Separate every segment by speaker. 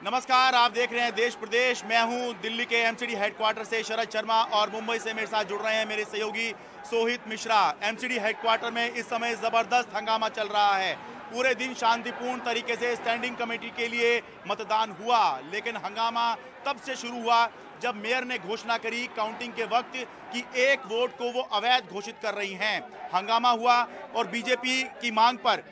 Speaker 1: नमस्कार, आप देख रहे हैं देश प्रदेश। मैं हूं दिल्ली के एमसीडी हेडक्वार्टर से शरद शर्मा और मुंबई से मेरे साथ जुड़ रहे हैं मेरे सहयोगी सोहित मिश्रा। एमसीडी हेडक्वार्टर में इस समय जबरदस्त हंगामा चल रहा है। पूरे दिन शांतिपूर्ण तरीके से स्टैंडिंग कमेटी के लिए मतदान हुआ, लेकिन हंगामा तब से शुरू हुआ जब मेयर ने घोषणा करी काउंटिंग के वक्त कि एक वोट को वो अवैध घोषित कर रही हैं। हंगामा हुआ और बीजेपी की मांग पर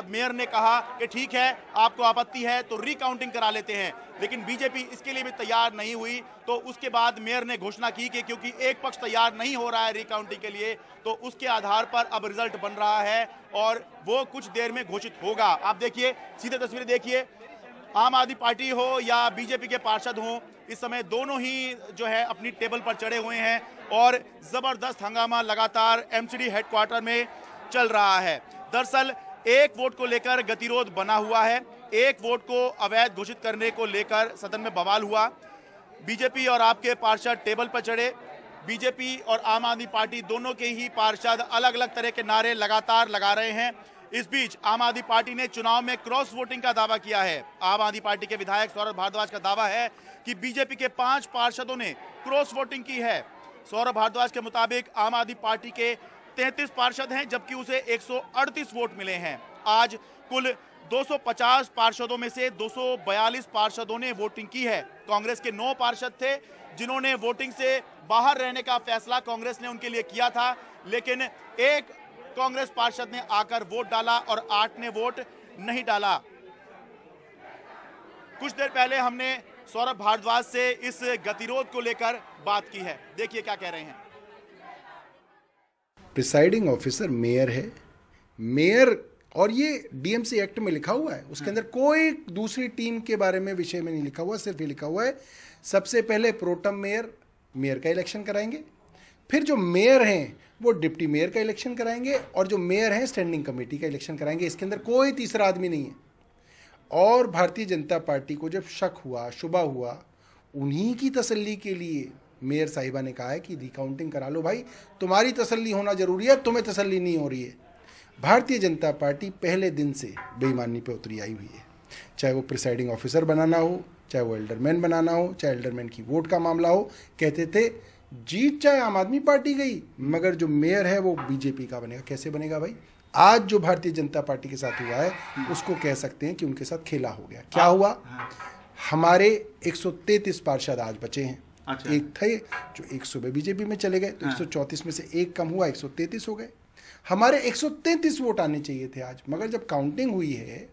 Speaker 1: मेयर ने कहा कि ठीक है, आपको आपत्ति है तो रिकाउंटिंग करा लेते हैं, लेकिन बीजेपी इसके लिए भी तैयार नहीं हुई। तो उसके बाद मेयर ने घोषणा की कि क्योंकि एक पक्ष तैयार नहीं हो रहा है रिकाउंटिंग के लिए, तो उसके आधार पर अब रिजल्ट बन रहा है और वो कुछ देर में घोषित होगा। आप देखिए, सीधे तस्वीरें देखिए, आम आदमी पार्टी हो या बीजेपी के पार्षद हों, इस समय दोनों ही जो है अपनी टेबल पर चढ़े हुए हैं और जबरदस्त हंगामा लगातार एमसीडी हेडक्वार्टर में चल रहा है। दरअसल एक वोट को लेकर गतिरोध बना हुआ है। एक वोट को अवैध घोषित करने को लेकर सदन में बवाल हुआ। बीजेपी और आपके पार्षद टेबल पर चढ़े। बीजेपी और आम आदमी पार्टी दोनों के ही पार्षद अलग अलग तरह के नारे लगातार लगा रहे हैं। इस बीच आम आदमी पार्टी ने चुनाव में क्रॉस वोटिंग का दावा किया है। आम आदमी पार्टी के विधायक सौरभ भारद्वाज का दावा है कि बीजेपी के 5 पार्षदों ने क्रॉस वोटिंग की है। सौरभ भारद्वाज के मुताबिक आम आदमी पार्टी के 33 पार्षद हैं, जबकि उसे 138 वोट मिले हैं। आज कुल 250 पार्षदों में से 242 पार्षदों ने वोटिंग की है। कांग्रेस के 9 पार्षद थे जिन्होंने वोटिंग से बाहर रहने का फैसला कांग्रेस ने उनके लिए किया था, लेकिन एक कांग्रेस पार्षद ने आकर वोट डाला और 8 ने वोट नहीं डाला। कुछ देर पहले हमने सौरभ भारद्वाज से इस गतिरोध को लेकर बात की है। देखिए क्या कह रहे हैं।
Speaker 2: प्रिसाइडिंग ऑफिसर मेयर है। मेयर, और ये डीएमसी एक्ट में लिखा हुआ है, उसके अंदर कोई दूसरी टीम के बारे में विषय में नहीं लिखा हुआ, सिर्फ ये लिखा हुआ है सबसे पहले प्रोटम मेयर का इलेक्शन कराएंगे, फिर जो मेयर हैं वो डिप्टी मेयर का इलेक्शन कराएंगे, और जो मेयर हैं स्टैंडिंग कमेटी का इलेक्शन कराएंगे। इसके अंदर कोई तीसरा आदमी नहीं है। और भारतीय जनता पार्टी को जब शक हुआ, शुबा हुआ, उन्हीं की तसल्ली के लिए मेयर साहिबा ने कहा है कि रिकाउंटिंग करा लो भाई, तुम्हारी तसल्ली होना जरूरी है, तुम्हें तसल्ली नहीं हो रही है। भारतीय जनता पार्टी पहले दिन से बेईमानी पे उतरी आई हुई है, चाहे वो प्रिसाइडिंग ऑफिसर बनाना हो, चाहे वो एल्डरमैन बनाना हो, चाहे एल्डरमैन की वोट का मामला हो। कहते थे जीत चाहे आम आदमी पार्टी गई, मगर जो मेयर है वो बीजेपी का बनेगा। कैसे बनेगा भाई? आज जो भारतीय जनता पार्टी के साथ हुआ है उसको कह सकते हैं कि उनके साथ खेला हो गया। क्या हुआ? हमारे 133 पार्षद आज बचे हैं। अच्छा। एक थे जो एक सुबह बीजेपी में चले गए, तो 134 में से एक कम हुआ, 133 हो गए। हमारे 133 वोट आने चाहिए थे आज, मगर जब काउंटिंग हुई है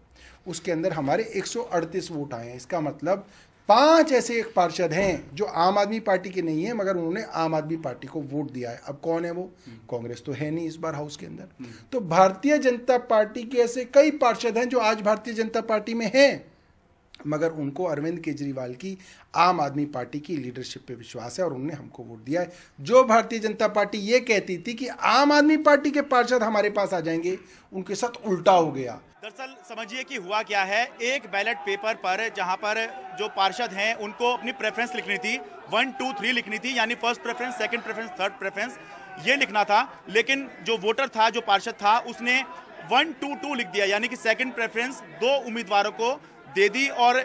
Speaker 2: उसके अंदर हमारे 138 वोट आए हैं। इसका मतलब 5 ऐसे एक पार्षद हैं जो आम आदमी पार्टी के नहीं है, मगर उन्होंने आम आदमी पार्टी को वोट दिया है। अब कौन है वो? कांग्रेस तो है नहीं इस बार हाउस के अंदर। तो भारतीय जनता पार्टी के ऐसे कई पार्षद हैं जो आज भारतीय जनता पार्टी में हैं, मगर उनको अरविंद केजरीवाल की आम आदमी पार्टी की लीडरशिप पे विश्वास है और उन्होंने हमको वोट दिया है। जो भारतीय जनता पार्टी ये कहती थी कि आम आदमी पार्टी के पार्षद हमारे पास आ जाएंगे, उनके साथ उल्टा हो गया।
Speaker 1: दरअसल समझिए कि हुआ क्या है, एक बैलेट पेपर पर जहां पर जो पार्षद हैं उनको अपनी प्रेफरेंस लिखनी थी, 1 2 3 लिखनी थी, यानी first preference, second preference, third preference, ये लिखना था। लेकिन जो वोटर था, जो पार्षद था, उसने 1 2 2 लिख दिया, यानी कि सेकंड प्रेफरेंस 2 उम्मीदवारों को दे दी। और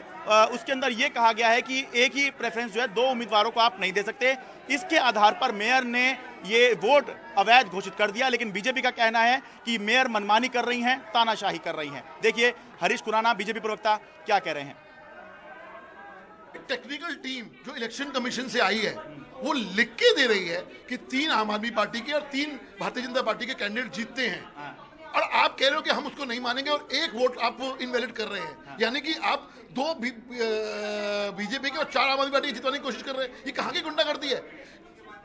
Speaker 1: उसके अंदर यह कहा गया है कि एक ही प्रेफरेंस जो है 2 उम्मीदवारों को आप नहीं दे सकते। इसके आधार पर मेयर ने ये वोट अवैध घोषित कर दिया, लेकिन बीजेपी का कहना है कि मेयर मनमानी कर रही हैं, तानाशाही कर रही हैं। देखिए हरीश खुराना, बीजेपी प्रवक्ता, क्या कह रहे हैं।
Speaker 3: टेक्निकल टीम जो इलेक्शन कमीशन से आई है वो लिख के दे रही है कि 3 आम आदमी पार्टी के और 3 भारतीय जनता पार्टी के कैंडिडेट जीतते हैं, और आप कह रहे हो कि हम उसको नहीं मानेंगे और एक वोट आप इनवैलिड कर रहे हैं। यानी कि आप 2 बीजेपी के और 4 आम आदमी पार्टी जितवाने की कोशिश कर रहे हैं। ये कहाँ की गुंडागर्दी है?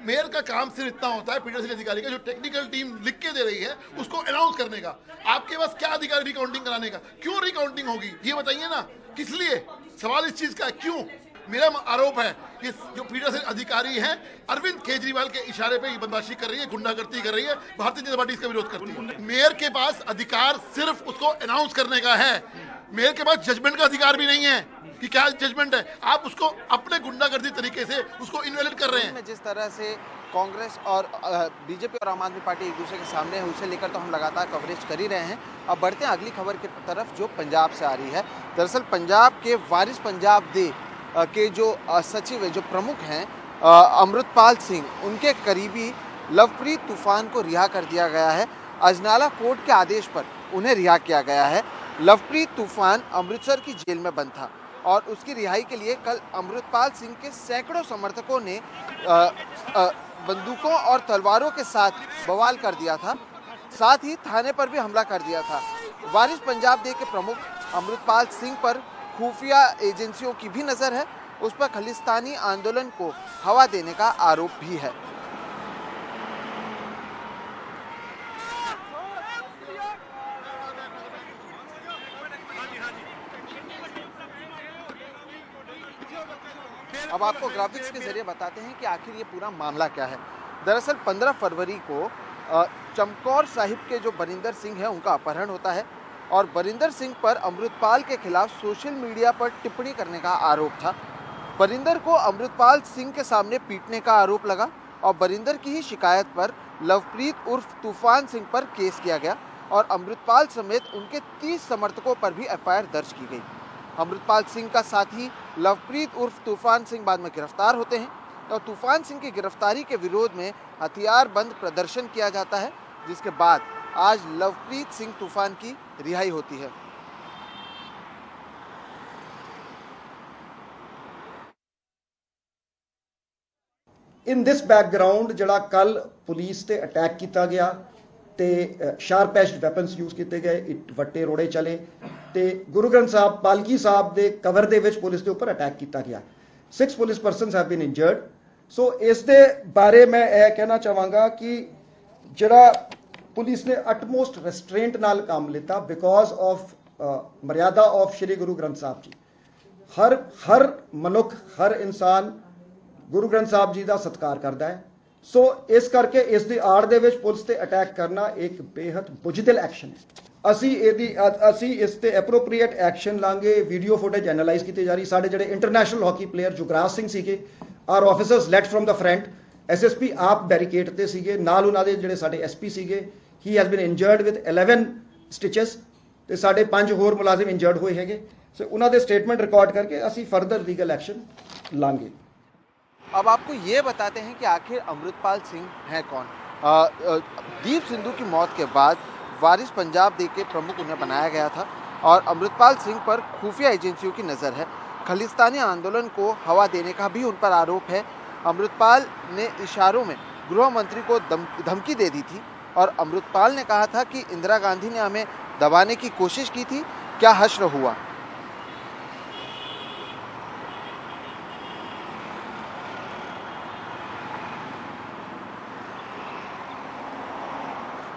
Speaker 3: मेयर का काम सिर्फ इतना होता है, पीडब्ल्यूडी अधिकारी का, जो टेक्निकल टीम लिख के दे रही है उसको अनाउंस करने का। आपके पास क्या अधिकार रिकाउंटिंग कराने का? क्यों रिकाउंटिंग होगी ये बताइए ना, किस लिए? सवाल इस चीज का है, क्यों? मेरा आरोप है कि जो पीडब्ल्यूडी अधिकारी हैं अरविंद केजरीवाल के इशारे पे ये बदमाशी कर रही है, गुंडागर्दी कर रही है। भारतीय जनता पार्टी इसका विरोध करती है। मेयर के पास अधिकार सिर्फ उसको अनाउंस करने का है, मेयर के पास जजमेंट का अधिकार भी नहीं है। कि क्या जजमेंट है, आप उसको अपने गुंडागर्दी तरीके से उसको इनवैलिड कर रहे हैं।
Speaker 4: जिस तरह से कांग्रेस और बीजेपी और आम आदमी पार्टी एक दूसरे के सामने है, उसे लेकर तो हम लगातार कवरेज कर ही रहे हैं। अब बढ़ते हैं अगली खबर की तरफ जो पंजाब से आ रही है। दरअसल पंजाब के वारिस पंजाब दे के जो सचिव है, जो प्रमुख हैं अमृतपाल सिंह, उनके करीबी लवप्रीत तूफान को रिहा कर दिया गया है। अजनाला कोर्ट के आदेश पर उन्हें रिहा किया गया है। लवप्रीत तूफान अमृतसर की जेल में बंद था और उसकी रिहाई के लिए कल अमृतपाल सिंह के सैकड़ों समर्थकों ने बंदूकों और तलवारों के साथ बवाल कर दिया था, साथ ही थाने पर भी हमला कर दिया था। वारिस पंजाब दे के प्रमुख अमृतपाल सिंह पर खुफिया एजेंसियों की भी नज़र है, उस पर खालिस्तानी आंदोलन को हवा देने का आरोप भी है। अब आपको ग्राफिक्स के जरिए बताते हैं कि आखिर ये पूरा मामला क्या है। दरअसल 15 फरवरी को चमकौर साहिब के जो बरिंदर सिंह है उनका अपहरण होता है और बरिंदर सिंह पर अमृतपाल के खिलाफ सोशल मीडिया पर टिप्पणी करने का आरोप था। बरिंदर को अमृतपाल सिंह के सामने पीटने का आरोप लगा और बरिंदर की ही शिकायत पर लवप्रीत उर्फ तूफान सिंह पर केस किया गया और अमृतपाल समेत उनके 30 समर्थकों पर भी एफआईआर दर्ज की गई। अमृतपाल सिंह का साथी लवप्रीत उर्फ तूफान सिंह बाद में गिरफ्तार होते हैं और तूफान सिंह की गिरफ्तारी के विरोध में हथियार बंद प्रदर्शन किया जाता है, जिसके बाद आज लवप्रीत सिंह तूफान की रिहाई होती है।
Speaker 5: इन दिस बैकग्राउंड जड़ा कल पुलिस ते अटैक किया गया ते शार्प एज्ड वैपन्स यूज किए गए, इट वट्टे रोड़े चले ते गुरु ग्रंथ साहब पालकी साहब दे कवर दे विच पुलिस के ऊपर अटैक किया गया। 6 police persons have been injured. So इस दे बारे मैं यह कहना चाहांगा कि जड़ा पुलिस ने अटमोस्ट रेस्ट्रेंट नाल काम लेता बिकॉज ऑफ मर्यादा ऑफ श्री गुरु ग्रंथ साहब जी। हर मनुख हर इंसान गुरु ग्रंथ साहब जी का सत्कार करता है। सो इस करके इस दी आड़ दे विच पुलिस ते अटैक करना एक बेहद बुजदिल एक्शन है। असी इस ते एप्रोप्रिएट एक्शन लांगे। वीडियो फुटेज एनालाइज की जा रही। साडे जिहड़े international hockey player Jugraj Singh सीगे, our officers led from the front, SSP आप बैरिकेड ते सीगे, नाल उन्हां दे जिहड़े साडे एसपी सीगे, he has been injured with 11 stitches ते साडे 5 होर मुलाजिम इंजर्ड होए हैगे। सो उन्हां दे स्टेटमेंट रिकॉर्ड करके असी फर्दर लीगल एक्शन लांगे।
Speaker 4: अब आपको ये बताते हैं कि आखिर अमृतपाल सिंह है कौन। दीप सिंधु की मौत के बाद वारिस पंजाब दे के प्रमुख उन्हें बनाया गया था और अमृतपाल सिंह पर खुफिया एजेंसियों की नज़र है। खालिस्तानी आंदोलन को हवा देने का भी उन पर आरोप है। अमृतपाल ने इशारों में गृह मंत्री को धमकी दे दी थी और अमृतपाल ने कहा था कि इंदिरा गांधी ने हमें दबाने की कोशिश की थी, क्या हश्र हुआ।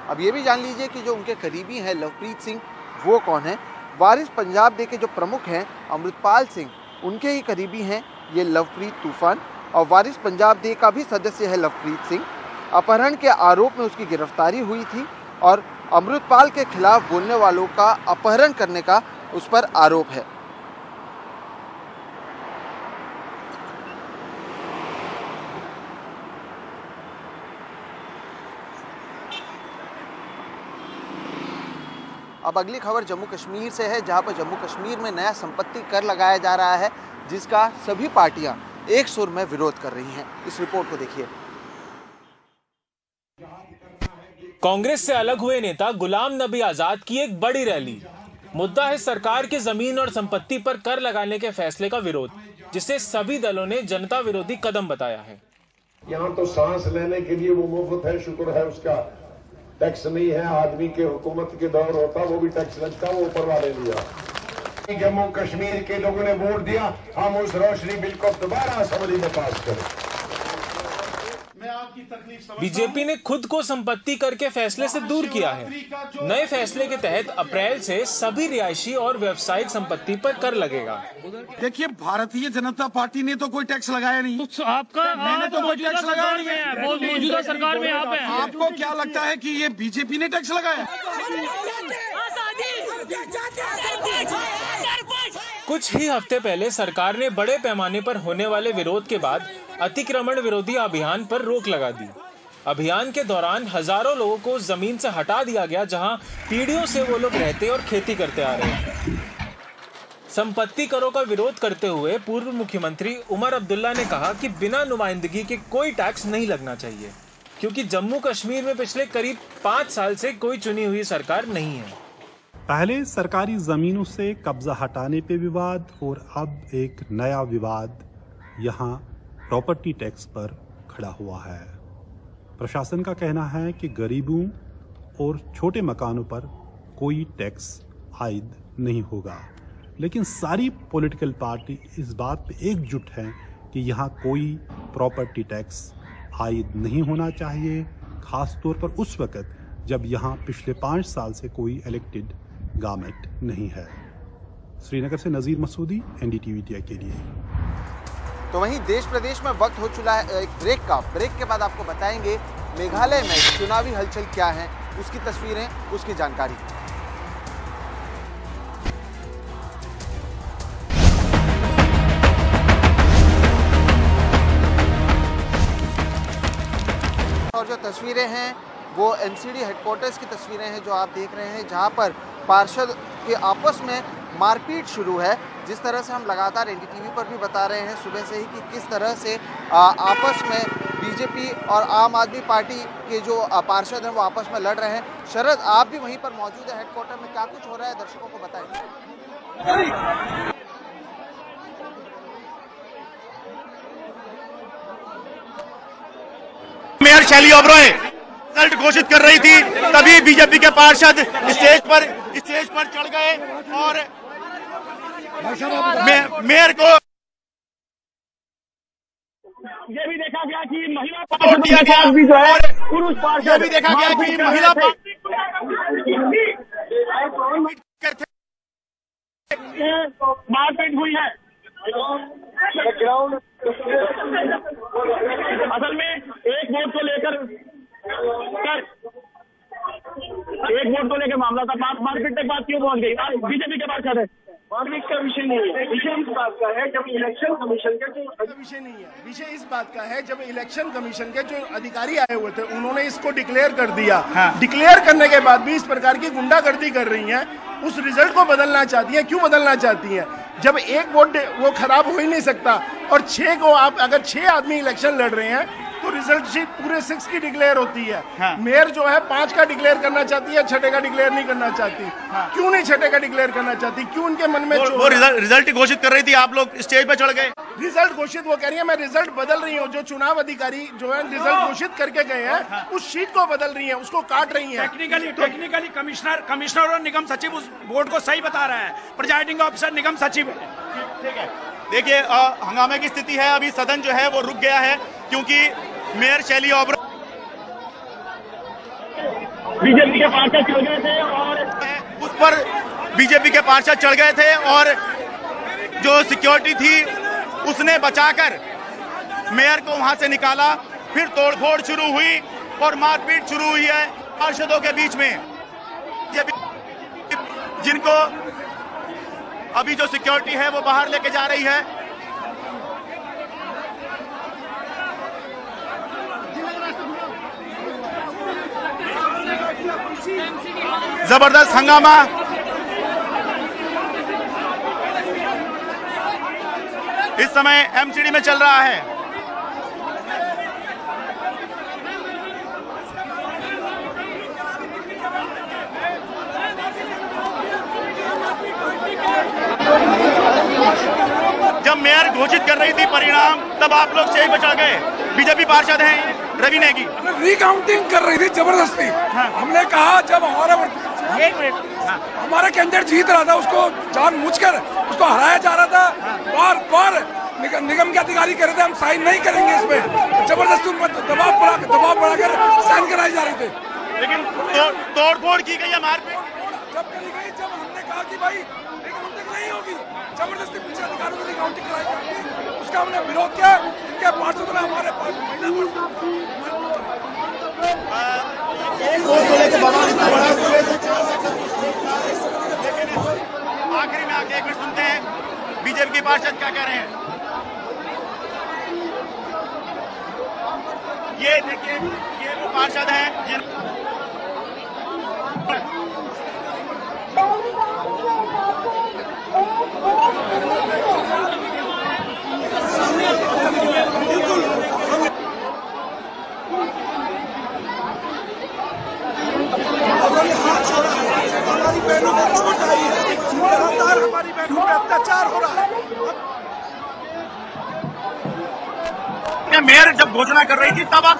Speaker 4: अब ये भी जान लीजिए कि जो उनके करीबी हैं लवप्रीत सिंह, वो कौन है। वारिस पंजाब दे के जो प्रमुख हैं अमृतपाल सिंह, उनके ही करीबी हैं ये लवप्रीत तूफान और वारिस पंजाब दे का भी सदस्य है लवप्रीत सिंह। अपहरण के आरोप में उसकी गिरफ्तारी हुई थी और अमृतपाल के खिलाफ बोलने वालों का अपहरण करने का उस पर आरोप है। अब अगली खबर जम्मू कश्मीर से है, जहां पर जम्मू कश्मीर में नया संपत्ति कर लगाया जा रहा है, जिसका सभी पार्टियां एक सुर में विरोध कर रही हैं। इस रिपोर्ट को देखिए।
Speaker 6: कांग्रेस से अलग हुए नेता गुलाम नबी आजाद की एक बड़ी रैली। मुद्दा है सरकार के जमीन और संपत्ति पर कर लगाने के फैसले का विरोध, जिसे सभी दलों ने जनता विरोधी कदम बताया है।
Speaker 7: यहाँ तो सांस लेने के लिए वो मुफ्त है, शुक्र है उसका, टैक्स नहीं है। आदमी के हुकूमत के दौर होता वो भी टैक्स लगता, वो ऊपर वाले लिया। जम्मू कश्मीर के लोगों ने वोट दिया, हम उस रोशनी बिल को दोबारा असेंबली में पास करें।
Speaker 6: बीजेपी ने खुद को संपत्ति कर के फैसले से दूर किया है। नए फैसले के तहत अप्रैल से सभी रिहायशी और व्यावसायिक संपत्ति पर कर लगेगा।
Speaker 8: देखिए, भारतीय जनता पार्टी ने तो कोई टैक्स लगाया नहीं। तो आपका मैंने तो कोई टैक्स लगाया नहीं है। मौजूदा सरकार में आप हैं। आपको क्या लगता है कि ये बीजेपी ने टैक्स लगाया?
Speaker 6: कुछ ही हफ्ते पहले सरकार ने बड़े पैमाने पर होने वाले विरोध के बाद अतिक्रमण विरोधी अभियान पर रोक लगा दी। अभियान के दौरान हजारों लोगों को जमीन से हटा दिया गया, जहां पीढ़ियों से वो लोग रहते और खेती करते आ रहे हैं। संपत्ति करों का विरोध करते हुए पूर्व मुख्यमंत्री उमर अब्दुल्ला ने कहा कि बिना नुमाइंदगी के कोई टैक्स नहीं लगना चाहिए, क्योंकि जम्मू कश्मीर में पिछले करीब 5 साल से कोई चुनी हुई सरकार नहीं है।
Speaker 9: पहले सरकारी जमीनों से कब्जा हटाने पे विवाद और अब एक नया विवाद यहाँ प्रॉपर्टी टैक्स पर खड़ा हुआ है। प्रशासन का कहना है कि गरीबों और छोटे मकानों पर कोई टैक्स आयद नहीं होगा, लेकिन सारी पॉलिटिकल पार्टी इस बात पे एकजुट है कि यहाँ कोई प्रॉपर्टी टैक्स आयद नहीं होना चाहिए, खास तौर पर उस वक्त जब यहाँ पिछले 5 साल से कोई इलेक्टेड गवर्नमेंट नहीं है। श्रीनगर से नज़ीर मसूदी, NDTV इंडिया के लिए।
Speaker 4: तो वहीं देश प्रदेश में वक्त हो चुका है एक ब्रेक का। ब्रेक के बाद आपको बताएंगे मेघालय में चुनावी हलचल क्या है, उसकी तस्वीरें, उसकी जानकारी। और जो तस्वीरें हैं वो एमसीडी हेडक्वार्टर्स की तस्वीरें हैं जो आप देख रहे हैं, जहां पर पार्षद के आपस में मारपीट शुरू है। जिस तरह से हम लगातार NDTV पर भी बता रहे हैं सुबह से ही कि किस तरह से आपस में बीजेपी और आम आदमी पार्टी के जो पार्षद हैं वो आपस में लड़ रहे हैं। शरद, आप भी वहीं पर मौजूद है हेडक्वार्टर में, क्या कुछ हो रहा है दर्शकों को बताएं।
Speaker 1: मेयर शैली ओबरॉय रिजल्ट घोषित कर रही थी, तभी बीजेपी के पार्षद स्टेज पर चढ़ गए और मेयर को
Speaker 10: ये भी देखा गया कि महिला पार्षद भी जो है पुरुष पार्षद, ये भी देखा गया कि महिला मारपीट हुई है। असल में एक वोट को लेकर मामला था, मारपीट तक बात क्यों पहुंच गई? बीजेपी के पार्षद है। मारपीट का विषय नहीं है, विषय इस बात का है जब इलेक्शन कमीशन के जो विषय नहीं है, विषय इस बात का है जब इलेक्शन कमीशन के जो अधिकारी आए हुए थे उन्होंने इसको डिक्लेयर कर दिया। डिक्लेयर करने के बाद भी इस प्रकार की गुंडागर्दी कर रही हैं, उस रिजल्ट को बदलना चाहती हैं। क्यों बदलना चाहती हैं? जब एक वोट वो खराब हो ही नहीं सकता और 6 को आप अगर 6 आदमी इलेक्शन लड़ रहे हैं तो रिजल्ट शीट पूरे 6 की डिक्लेयर होती है। मेयर जो है 5 का डिक्लेयर करना चाहती है, 6 का डिक्लेयर नहीं करना चाहती। क्यों नहीं 6 का डिक्लेयर करना चाहती? क्यों उनके मन में
Speaker 1: वो रिजल्ट घोषित कर रही थी, आप लोग स्टेज पे चढ़ गए।
Speaker 10: रिजल्ट घोषित वो कह रही है मैं रिजल्ट बदल रही हूँ। जो चुनाव अधिकारी जो है रिजल्ट घोषित करके गए हैं उस शीट को बदल रही है, उसको काट रही है। टेक्निकली कमिश्नर और निगम सचिव उस बोर्ड को सही बता रहा है, प्रिजाइडिंग ऑफिसर निगम सचिव है।
Speaker 1: ठीक है, देखिए हंगामे की स्थिति है। अभी सदन जो है वो रुक गया है क्योंकि मेयर शैली ओबरॉय
Speaker 10: बीजेपी के पार्षद चढ़ गए थे और
Speaker 1: उस पर बीजेपी के पार्षद चढ़ गए थे और जो सिक्योरिटी थी उसने बचाकर मेयर को वहां से निकाला। फिर तोड़फोड़ शुरू हुई और मारपीट शुरू हुई है पार्षदों के बीच में, जिनको अभी जो सिक्योरिटी है वो बाहर लेके जा रही है। जबरदस्त हंगामा इस समय एमसीडी में चल रहा है। जब मेयर घोषित कर रही थी परिणाम तब आप लोग स्टेज पर चढ़ गए। बीजेपी पार्षद हैं रवि नेगी,
Speaker 8: रिकाउंटिंग कर रही थी जबरदस्ती। हमने कहा जब हमारा कैंडिडेट जीत रहा था उसको जानबूझकर उसको हराया जा रहा था, बार निगम के अधिकारी कह रहे थे हम साइन नहीं करेंगे इसमें, जबरदस्ती दबाव बढ़ाकर साइन कराई जा रही थी।
Speaker 1: लेकिन तोड़फोड़ की गई है, मारपीट
Speaker 8: जब करी गई, जब हमने कहा कि भाई रिकाउंटिंग नहीं होगी, जबरदस्ती पीछे अधिकारियों को रिकाउंटिंग कराई जाएगी, उसका हमने विरोध किया। इनके पार्षदों ने हमारे
Speaker 1: आखिरी में आके एक मिनट सुनते हैं पार्षद क्या कह रहे हैं। ये देखिए, ये वो पार्षद हैं जिन
Speaker 8: हमारी बहनों को चोट आई है, लगातार हमारी बहनों पे अत्याचार हो रहा है।
Speaker 1: मेयर जब घोषणा कर रही थी तब आप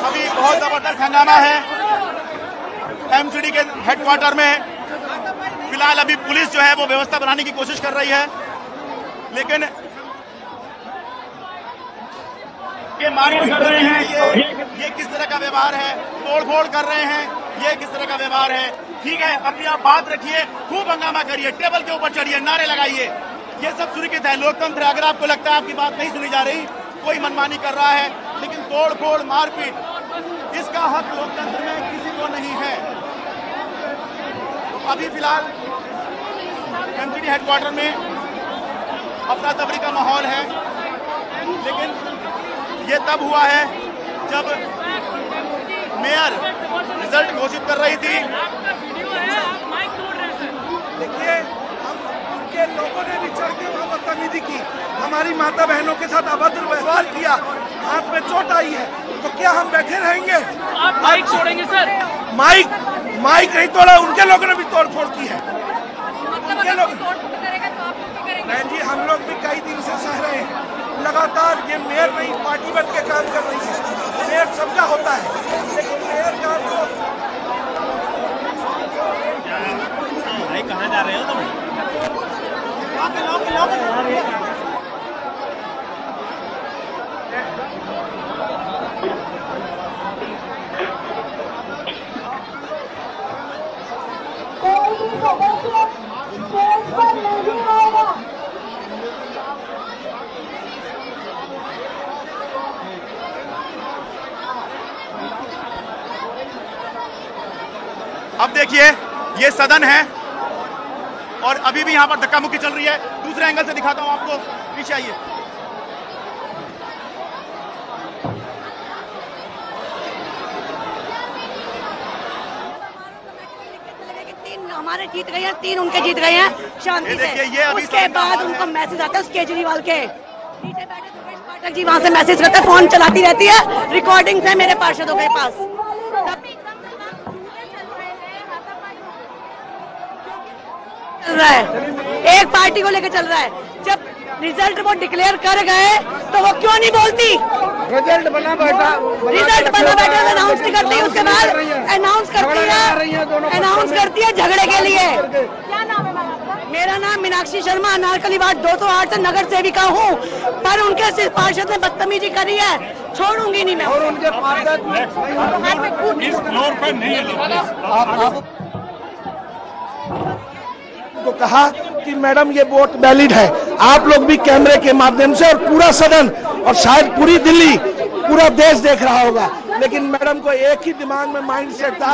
Speaker 1: अभी बहुत जबरदस्त हंगामा है एमसीडी के हेडक्वार्टर में। फिलहाल अभी पुलिस जो है वो व्यवस्था बनाने की कोशिश कर रही है, लेकिन ये मारपीट कर रहे हैं, ये किस तरह का व्यवहार है, तोड़फोड़ कर रहे हैं, ये किस तरह का व्यवहार है। ठीक है, अपनी आप बात रखिए, खूब हंगामा करिए, टेबल के ऊपर चढ़िए, नारे लगाइए, ये सब सुरक्षित है, लोकतंत्र है। अगर आपको लगता है आपकी बात नहीं सुनी जा रही, कोई मनमानी कर रहा है, लेकिन तोड़फोड़ मारपीट इसका हक लोकतंत्र में किसी को नहीं है। तो अभी फिलहाल एमसीडी हेडक्वार्टर में अफरा तफरी का माहौल है, लेकिन ये तब हुआ है जब मेयर रिजल्ट घोषित कर रही थी।
Speaker 8: देखिए, हम उनके लोगों ने भी चढ़ के वहाँ बदतमीजी की, हमारी माता बहनों के साथ अभद्र व्यवहार किया, हाथ में चोट आई है, तो क्या हम बैठे रहेंगे?
Speaker 11: आप माइक छोड़ेंगे सर?
Speaker 8: माइक नहीं तोड़ा, उनके लोगों ने भी तोड़फोड़ की है। उनके लोग बहन जी, हम लोग भी कई दिन से सह रहे हैं, लगातार ये मेयर नहीं पार्टी बन के काम कर रही है। मेयर सबका होता है, लेकिन मेयर का तो
Speaker 1: भाई कहाँ जा रहे हो तुम? अब देखिए, ये सदन है और अभी भी यहां पर धक्का मुक्की चल रही है। दूसरे एंगल से दिखाता हूं आपको, पीछे आइए।
Speaker 12: हमारे जीत गए हैं, 3 उनके जीत गए हैं शांति से। उसके बाद उनको मैसेज आता है केजरीवाल के, नीचे बैठे सुरेश पाठक जी वहाँ से मैसेज करते हैं, फोन चलाती रहती है, रिकॉर्डिंग्स है मेरे पार्षदों के पास। चल रहा है, एक पार्टी को लेकर चल रहा है। जब रिजल्ट वो डिक्लेयर कर गए तो वो क्यों नहीं बोलती? रिजल्ट बना बैठा अनाउंस नहीं करती, उसके बाद अनाउंस करती है झगड़े के लिए। क्या नाम है? मेरा नाम मीनाक्षी शर्मा, अनारकली वार्ड 208 से नगर सेविका हूँ, पर उनके पार्षद ने बदतमीजी करी है, छोड़ूंगी नहीं मैं। और उनके
Speaker 8: को कहा कि मैडम ये वोट वैलिड है, आप लोग भी कैमरे के माध्यम से, और पूरा सदन और शायद पूरी दिल्ली, पूरा देश देख रहा होगा, लेकिन मैडम को एक ही दिमाग में माइंड सेट था,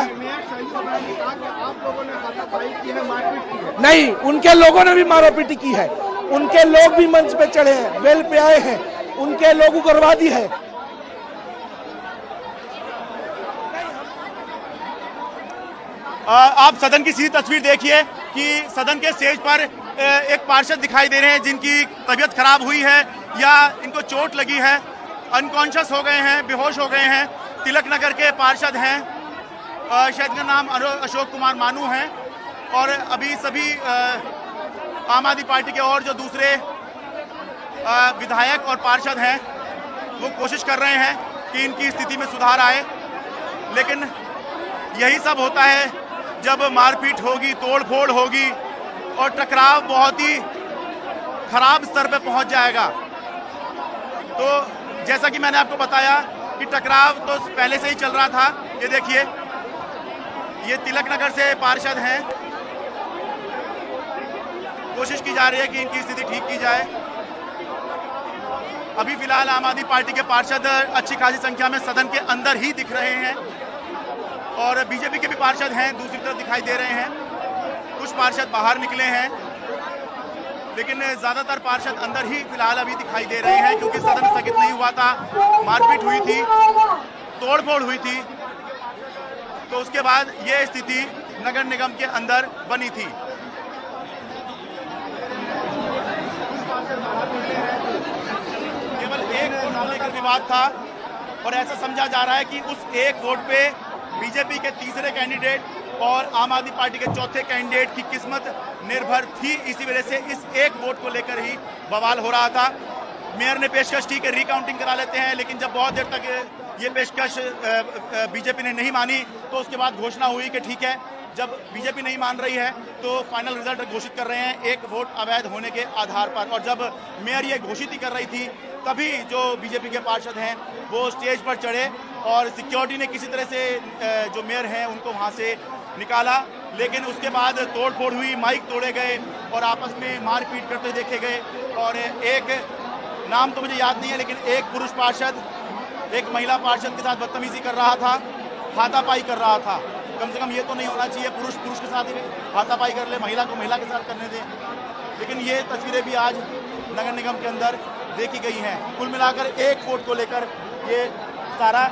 Speaker 8: नहीं, उनके लोगों ने भी मारापीटी की है, उनके लोग भी मंच पे चढ़े हैं, वेल पे आए हैं, उनके लोग उग्रवादी है।
Speaker 1: आप सदन की सीधी तस्वीर देखिए कि सदन के स्टेज पर एक पार्षद दिखाई दे रहे हैं जिनकी तबीयत खराब हुई है या इनको चोट लगी है, अनकॉन्शियस हो गए हैं, बेहोश हो गए हैं। तिलक नगर के पार्षद हैं, शायद का नाम अशोक कुमार मानू है, और अभी सभी आम आदमी पार्टी के और जो दूसरे विधायक और पार्षद हैं वो कोशिश कर रहे हैं कि इनकी स्थिति में सुधार आए, लेकिन यही सब होता है जब मारपीट होगी, तोड़फोड़ होगी और टकराव बहुत ही खराब स्तर पे पहुंच जाएगा। तो जैसा कि मैंने आपको बताया कि टकराव तो पहले से ही चल रहा था। ये देखिए, ये तिलक नगर से पार्षद हैं, कोशिश की जा रही है कि इनकी स्थिति ठीक की जाए। अभी फिलहाल आम आदमी पार्टी के पार्षद अच्छी खासी संख्या में सदन के अंदर ही दिख रहे हैं और बीजेपी के भी पार्षद हैं दूसरी तरफ दिखाई दे रहे हैं। कुछ पार्षद बाहर निकले हैं लेकिन ज्यादातर पार्षद अंदर ही फिलहाल अभी दिखाई दे रहे हैं क्योंकि सदन स्थगित नहीं हुआ था, मारपीट हुई थी, तोड़फोड़ हुई थी, तो उसके बाद ये स्थिति नगर निगम के अंदर बनी थी। केवल एक वोट को लेकर विवाद था और ऐसा समझा जा रहा है कि उस एक वोट पे बीजेपी के तीसरे कैंडिडेट और आम आदमी पार्टी के चौथे कैंडिडेट की किस्मत निर्भर थी। इसी वजह से इस एक वोट को लेकर ही बवाल हो रहा था। मेयर ने पेशकश की कि रिकाउंटिंग करा लेते हैं, लेकिन जब बहुत देर तक ये पेशकश बीजेपी ने नहीं मानी तो उसके बाद घोषणा हुई कि ठीक है, जब बीजेपी नहीं मान रही है तो फाइनल रिजल्ट घोषित कर रहे हैं एक वोट अवैध होने के आधार पर। और जब मेयर ये घोषित ही कर रही थी तभी जो बीजेपी के पार्षद हैं वो स्टेज पर चढ़े और सिक्योरिटी ने किसी तरह से जो मेयर हैं उनको वहां से निकाला, लेकिन उसके बाद तोड़फोड़ हुई, माइक तोड़े गए और आपस में मारपीट करते देखे गए। और एक नाम तो मुझे याद नहीं है लेकिन एक पुरुष पार्षद एक महिला पार्षद के साथ बदतमीजी कर रहा था, हाथापाई कर रहा था। कम से कम ये तो नहीं होना चाहिए पुरुष पुरुष के साथ ही हाथापाई कर ले, महिला को महिला के साथ करने दें। लेकिन ये तस्वीरें भी आज नगर निगम के अंदर देखी गई हैं। कुल मिलाकर एक वोट को लेकर ये सारा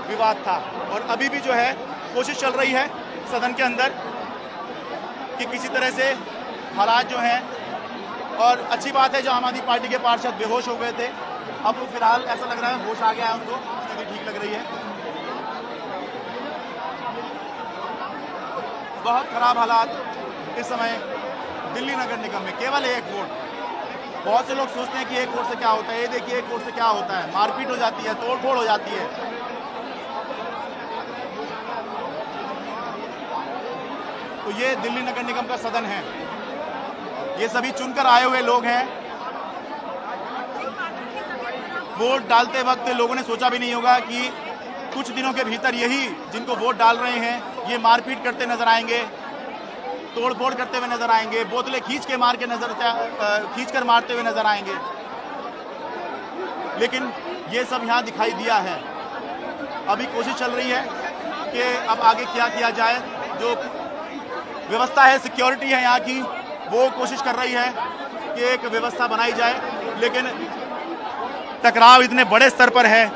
Speaker 1: विवाद था और अभी भी जो है कोशिश चल रही है सदन के अंदर कि किसी तरह से हालात जो हैं, और अच्छी बात है जो आम आदमी पार्टी के पार्षद बेहोश हो गए थे, अब फिलहाल ऐसा लग रहा है होश आ गया है उनको, स्थिति ठीक लग रही है। बहुत खराब हालात इस समय दिल्ली नगर निगम में, केवल एक वोट। बहुत से लोग सोचते हैं कि एक वोट से क्या होता है, ये देखिए एक वोट से क्या होता है, मारपीट हो जाती है, तोड़फोड़ हो जाती है। तो ये दिल्ली नगर निगम का सदन है, ये सभी चुनकर आए हुए लोग हैं। वोट डालते वक्त लोगों ने सोचा भी नहीं होगा कि कुछ दिनों के भीतर यही जिनको वोट डाल रहे हैं ये मारपीट करते नजर आएंगे, तोड़फोड़ करते हुए नजर आएंगे, बोतलें खींच कर मारते हुए नजर आएंगे। लेकिन ये सब यहाँ दिखाई दिया है। अभी कोशिश चल रही है कि अब आगे क्या किया जाए। जो व्यवस्था है, सिक्योरिटी है यहाँ की, वो कोशिश कर रही है कि एक व्यवस्था बनाई जाए, लेकिन टकराव इतने बड़े स्तर पर है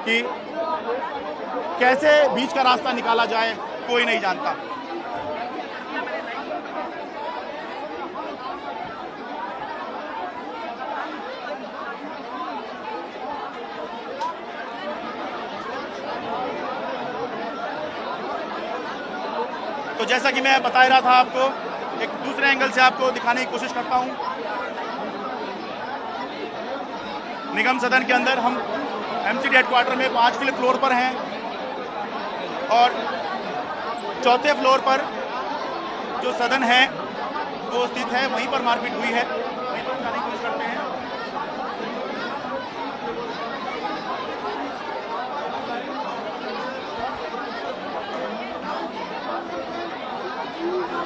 Speaker 1: कि कैसे बीच का रास्ता निकाला जाए कोई नहीं जानता। तो जैसा कि मैं बता रहा था आपको, एक दूसरे एंगल से आपको दिखाने की कोशिश करता हूं। निगम सदन के अंदर हम एमसीडी हेडक्वार्टर में 5वें फ्लोर पर हैं और चौथे फ्लोर पर जो सदन है वो स्थित है, वहीं पर मारपीट हुई है, वहीं पर जाने की कोशिश करते हैं।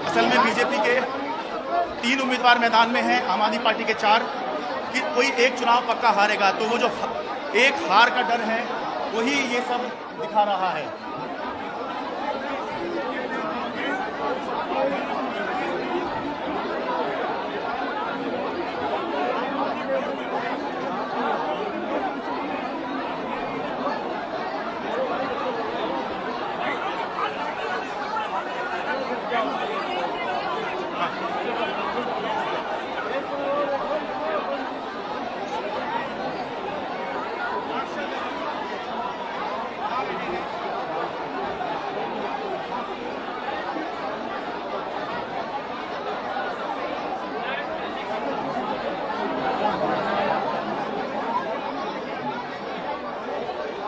Speaker 1: असल में बीजेपी के 3 उम्मीदवार मैदान में हैं, आम आदमी पार्टी के 4, कि कोई एक चुनाव पक्का हारेगा, तो वो जो एक हार का डर है वही ये सब दिखा रहा है।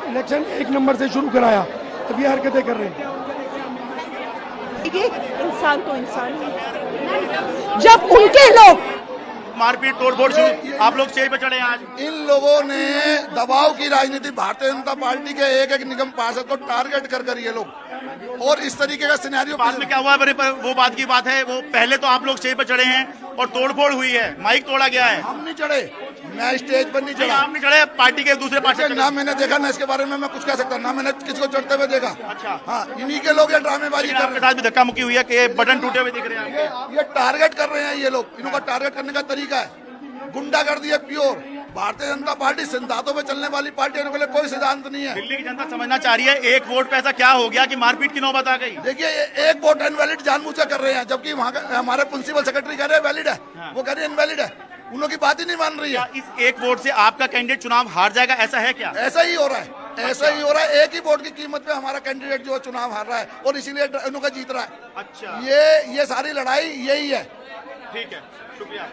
Speaker 8: इलेक्शन 1 नंबर से शुरू कराया, अभी हरकतें कर रहे हैं।
Speaker 13: इंसान तो इंसान है। जब उनके लोग
Speaker 1: मारपीट तोड़फोड़ शुरू, आप लोग स्टेज पर चढ़े आज।
Speaker 3: इन लोगों ने दबाव की राजनीति, भारतीय जनता पार्टी के एक निगम पार्षद को टारगेट कर ये लोग, और इस तरीके का सिनेरियो
Speaker 1: बाद में क्या हुआ, वो बात की बात है। वो पहले तो आप लोग स्टेज पर चढ़े हैं और तोड़फोड़ हुई है, माइक तोड़ा गया है।
Speaker 3: हम नहीं चढ़े, मैं स्टेज पर नहीं चढ़ा।
Speaker 1: आप नहीं चढ़े, पार्टी के दूसरे पार्टी
Speaker 3: ना मैंने देखा, ना इसके बारे में मैं कुछ कह सकता, ना मैंने किसको चढ़ते हुए देखा। अच्छा, हाँ, इन्हीं के लोग ये ड्रामेबाजी कर रहे हैं।
Speaker 1: भी धक्का मुक्की हुई है कि बटन टूटे हुए दिख रहे हैं।
Speaker 3: ये टारगेट कर रहे हैं ये लोग, इनका टारगेट करने का तरीका है गुंडागर्दी है प्योर। भारतीय जनता पार्टी सिद्धांतों पे चलने वाली पार्टी है, कोई सिद्धांत नहीं है।
Speaker 1: दिल्ली की जनता समझना चाह रही है एक वोट पे ऐसा क्या हो गया कि मारपीट की नौबत आ गई।
Speaker 3: देखिए, एक वोट इनवैलिड जानबूझकर कर रहे हैं, जबकि वहाँ हमारे प्रिंसिपल सेक्रेटरी कह रहे हैं वैलिड है, वो कह रहे हैं इनवैलिड है। उन लोग की बात ही नहीं मान रही है।
Speaker 1: इस एक वोट से आपका कैंडिडेट चुनाव हार जाएगा, ऐसा है क्या?
Speaker 3: ऐसा ही हो रहा है, ऐसा ही हो रहा है। एक ही वोट की कीमत पे हमारा कैंडिडेट जो चुनाव हार रहा है और इसीलिए उनका जीत रहा है।
Speaker 1: अच्छा,
Speaker 3: ये सारी लड़ाई यही है।
Speaker 1: ठीक है, शुक्रिया।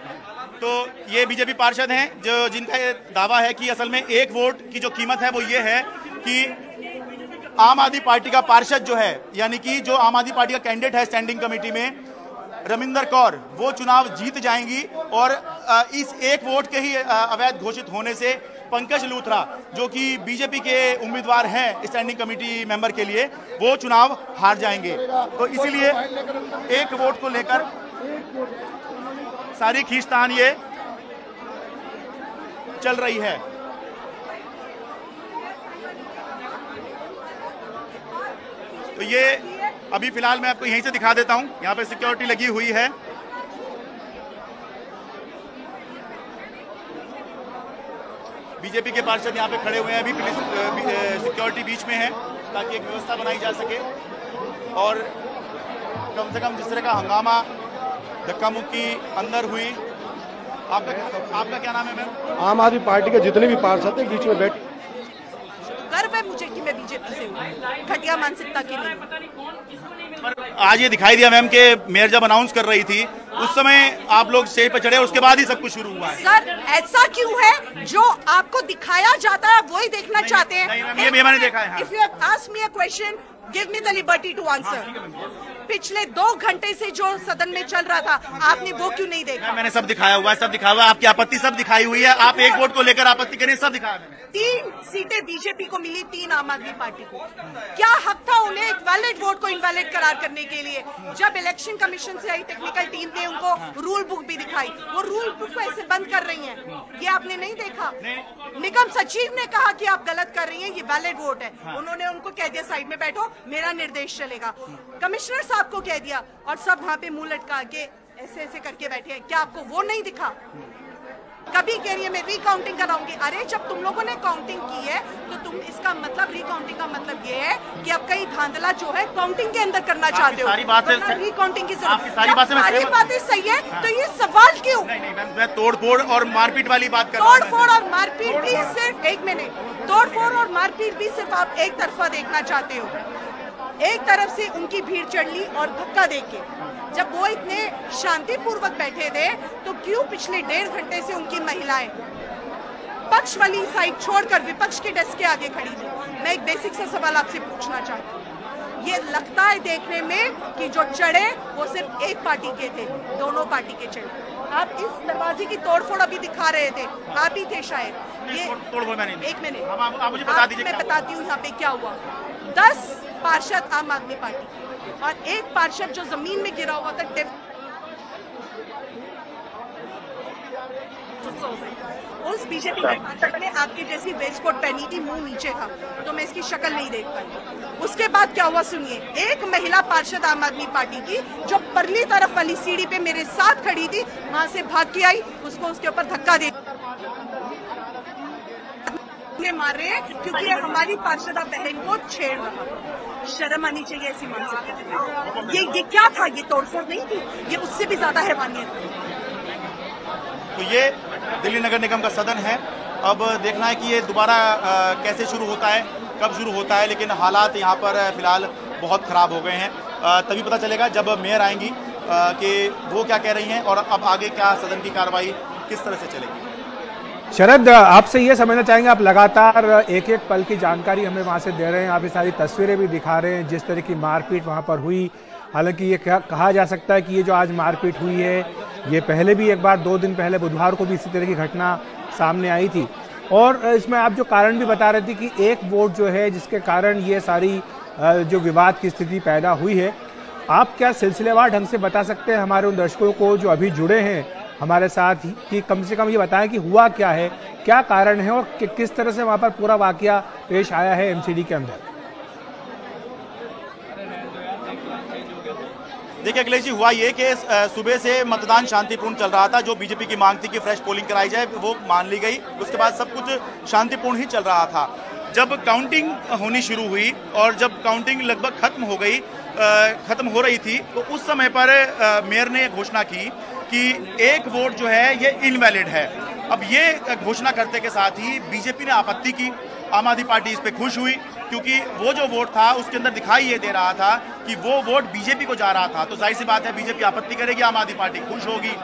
Speaker 1: तो ये बीजेपी पार्षद हैं जो जिनका ये दावा है कि असल में एक वोट की जो कीमत है वो ये है कि आम आदमी पार्टी का पार्षद जो है, यानी कि जो आम आदमी पार्टी का कैंडिडेट है स्टैंडिंग कमेटी में रमिंदर कौर, वो चुनाव जीत जाएंगी और इस एक वोट के ही अवैध घोषित होने से पंकज लूथरा जो कि बीजेपी के उम्मीदवार हैं स्टैंडिंग कमेटी मेंबर के लिए, वो चुनाव हार जाएंगे। तो इसीलिए एक वोट को लेकर सारी खींचतान ये चल रही है। तो ये अभी फिलहाल मैं आपको यहीं से दिखा देता हूं, यहां पे सिक्योरिटी लगी हुई है। बीजेपी के पार्षद यहां पे खड़े हुए हैं, अभी पुलिस सिक्योरिटी बीच में है ताकि एक व्यवस्था बनाई जा सके और कम से कम जिस तरह का हंगामा धक्का मुक्की अंदर हुई। आपका क्या नाम है मैम?
Speaker 14: आम आदमी पार्टी के जितने भी पार्षद हैं बीच में बैठ।
Speaker 13: गर्व है मुझे कि मैं बीजेपी से हूँ, घटिया मानसिकता की नहीं।
Speaker 1: आज ये दिखाई दिया मैम कि मेयर जब अनाउंस कर रही थी उस समय आप लोग स्टेज पर चढ़े, उसके बाद ही सब कुछ शुरू हुआ है।
Speaker 13: सर ऐसा क्यों है? जो आपको दिखाया जाता है वो ही देखना चाहते हैं।
Speaker 1: ये मैंने देखा है।
Speaker 13: If you have asked me a question, give me the liberty to answer. पिछले 2 घंटे से जो सदन में चल रहा था, आपने वो क्यों नहीं देखा?
Speaker 1: मैंने सब दिखाया हुआ है, सब दिखाया हुआ है। आपकी आपत्ति सब दिखाई हुई है, आप एक वोट को लेकर आपत्ति करें, सब दिखाया मैंने।
Speaker 13: 3 सीटें बीजेपी को मिली, 3 आम आदमी पार्टी को। क्या हक था उन्हें एक वैलिड वोट को इनवैलिड करार करने के लिए? जब इलेक्शन कमीशन से आई टेक्निकल टीम ने उनको रूल बुक भी दिखाई, वो रूल बुक को ऐसे बंद कर रही हैं, ये आपने नहीं देखा? निगम सचिव ने कहा कि आप गलत कर रही हैं, ये वैलिड वोट है। उन्होंने उनको कह दिया साइड में बैठो, मेरा निर्देश चलेगा। कमिश्नर साहब को कह दिया और सब वहाँ पे मुंह लटका के ऐसे ऐसे करके बैठे हैं। क्या आपको वो नहीं दिखा? कभी कह रही है मैं रिकाउंटिंग कराऊंगी। अरे जब तुम लोगों ने काउंटिंग की है तो तुम इसका मतलब रिकाउंटिंग का मतलब ये है कि अब कई धांधला जो है काउंटिंग के अंदर करना चाहते हो। रिकाउंटिंग की सारी बातें सही है, तो ये सवाल क्यों?
Speaker 1: नहीं, मैं तोड़फोड़ और मारपीट वाली बात कर रहा हूं।
Speaker 13: तोड़फोड़ और मारपीट भी सिर्फ एक मिनट, तोड़फोड़ और मारपीट भी सिर्फ आप एक तरफा देखना चाहते हो। एक तरफ से उनकी भीड़ चढ़ ली और धक्का देके, जब वो इतने शांतिपूर्वक बैठे थे तो क्यों पिछले 1.5 घंटे से उनकी महिलाएं पक्ष वाली साइड छोड़कर विपक्ष के डेस्क के आगे खड़ी थी? मैं एक बेसिक सा सवाल आपसे पूछना चाहती हूँ। ये लगता है देखने में कि जो चढ़े वो सिर्फ एक पार्टी के थे, दोनों पार्टी के चढ़े। आप इस दरवाजे की तोड़फोड़ अभी दिखा रहे थे, आप ही थे शायद। ये एक मिनट,
Speaker 1: आप मुझे बता दीजिए।
Speaker 13: मैं बताती हूँ यहाँ पे क्या हुआ। 10 पार्षद आम आदमी पार्टी और एक पार्षद जो जमीन में गिरा हुआ था उस बीजेपी के पार्षद ने आपकी जैसी वेस्ट कोट पहनी थी, मुंह नीचे था, तो मैं इसकी शक्ल नहीं देख पाई। उसके बाद क्या हुआ सुनिए। एक महिला पार्षद आम आदमी पार्टी की जो परली तरफ वाली सीढ़ी पे मेरे साथ खड़ी थी, वहां से भाग के आई, उसको उसके ऊपर धक्का दे मार रहे हैं क्योंकि हमारी पार्षदा बहन को छेड़ रहा। शर्म आनी चाहिए ऐसी मानसिकता। ये क्या था? ये तोड़फोड़ नहीं थी, ये उससे भी ज्यादा हैवानियत थी।
Speaker 1: तो ये दिल्ली नगर निगम का सदन है। अब देखना है कि ये दोबारा कैसे शुरू होता है, कब शुरू होता है, लेकिन हालात यहाँ पर फिलहाल बहुत खराब हो गए हैं। तभी पता चलेगा जब मेयर आएंगी कि वो क्या कह रही हैं और अब आगे क्या सदन की कार्रवाई किस तरह से चलेगी।
Speaker 15: शरद, आपसे ये समझना चाहेंगे, आप लगातार एक एक पल की जानकारी हमें वहाँ से दे रहे हैं, आप ये सारी तस्वीरें भी दिखा रहे हैं जिस तरह की मारपीट वहाँ पर हुई। हालांकि ये कहा जा सकता है कि ये जो आज मारपीट हुई है ये पहले भी एक बार 2 दिन पहले बुधवार को भी इसी तरह की घटना सामने आई थी। और इसमें आप जो कारण भी बता रहे थे कि एक वोट जो है जिसके कारण ये सारी जो विवाद की स्थिति पैदा हुई है, आप क्या सिलसिलेवार ढंग से बता सकते हैं हमारे उन दर्शकों को जो अभी जुड़े हैं हमारे साथ ही कि कम से कम ये बताएं कि हुआ क्या है, क्या कारण है और किस तरह से वहां पर पूरा वाकया पेश आया है एमसीडी के अंदर।
Speaker 1: देखिए अखिलेश जी, हुआ ये कि सुबह से मतदान शांतिपूर्ण चल रहा था। जो बीजेपी की मांग थी कि फ्रेश पोलिंग कराई जाए वो मान ली गई। उसके बाद सब कुछ शांतिपूर्ण ही चल रहा था। जब काउंटिंग होनी शुरू हुई और जब काउंटिंग लगभग खत्म हो रही थी तो उस समय पर मेयर ने घोषणा की कि एक वोट जो है ये इनवैलिड है। अब ये घोषणा करते के साथ ही बीजेपी ने आपत्ति की। आम आदमी पार्टी इस पे खुश हुई क्योंकि वो जो वोट था उसके अंदर दिखाई ये दे रहा था कि वो वोट बीजेपी को जा रहा था। तो जाहिर सी बात है बीजेपी आपत्ति करेगी, आम आदमी पार्टी खुश होगी।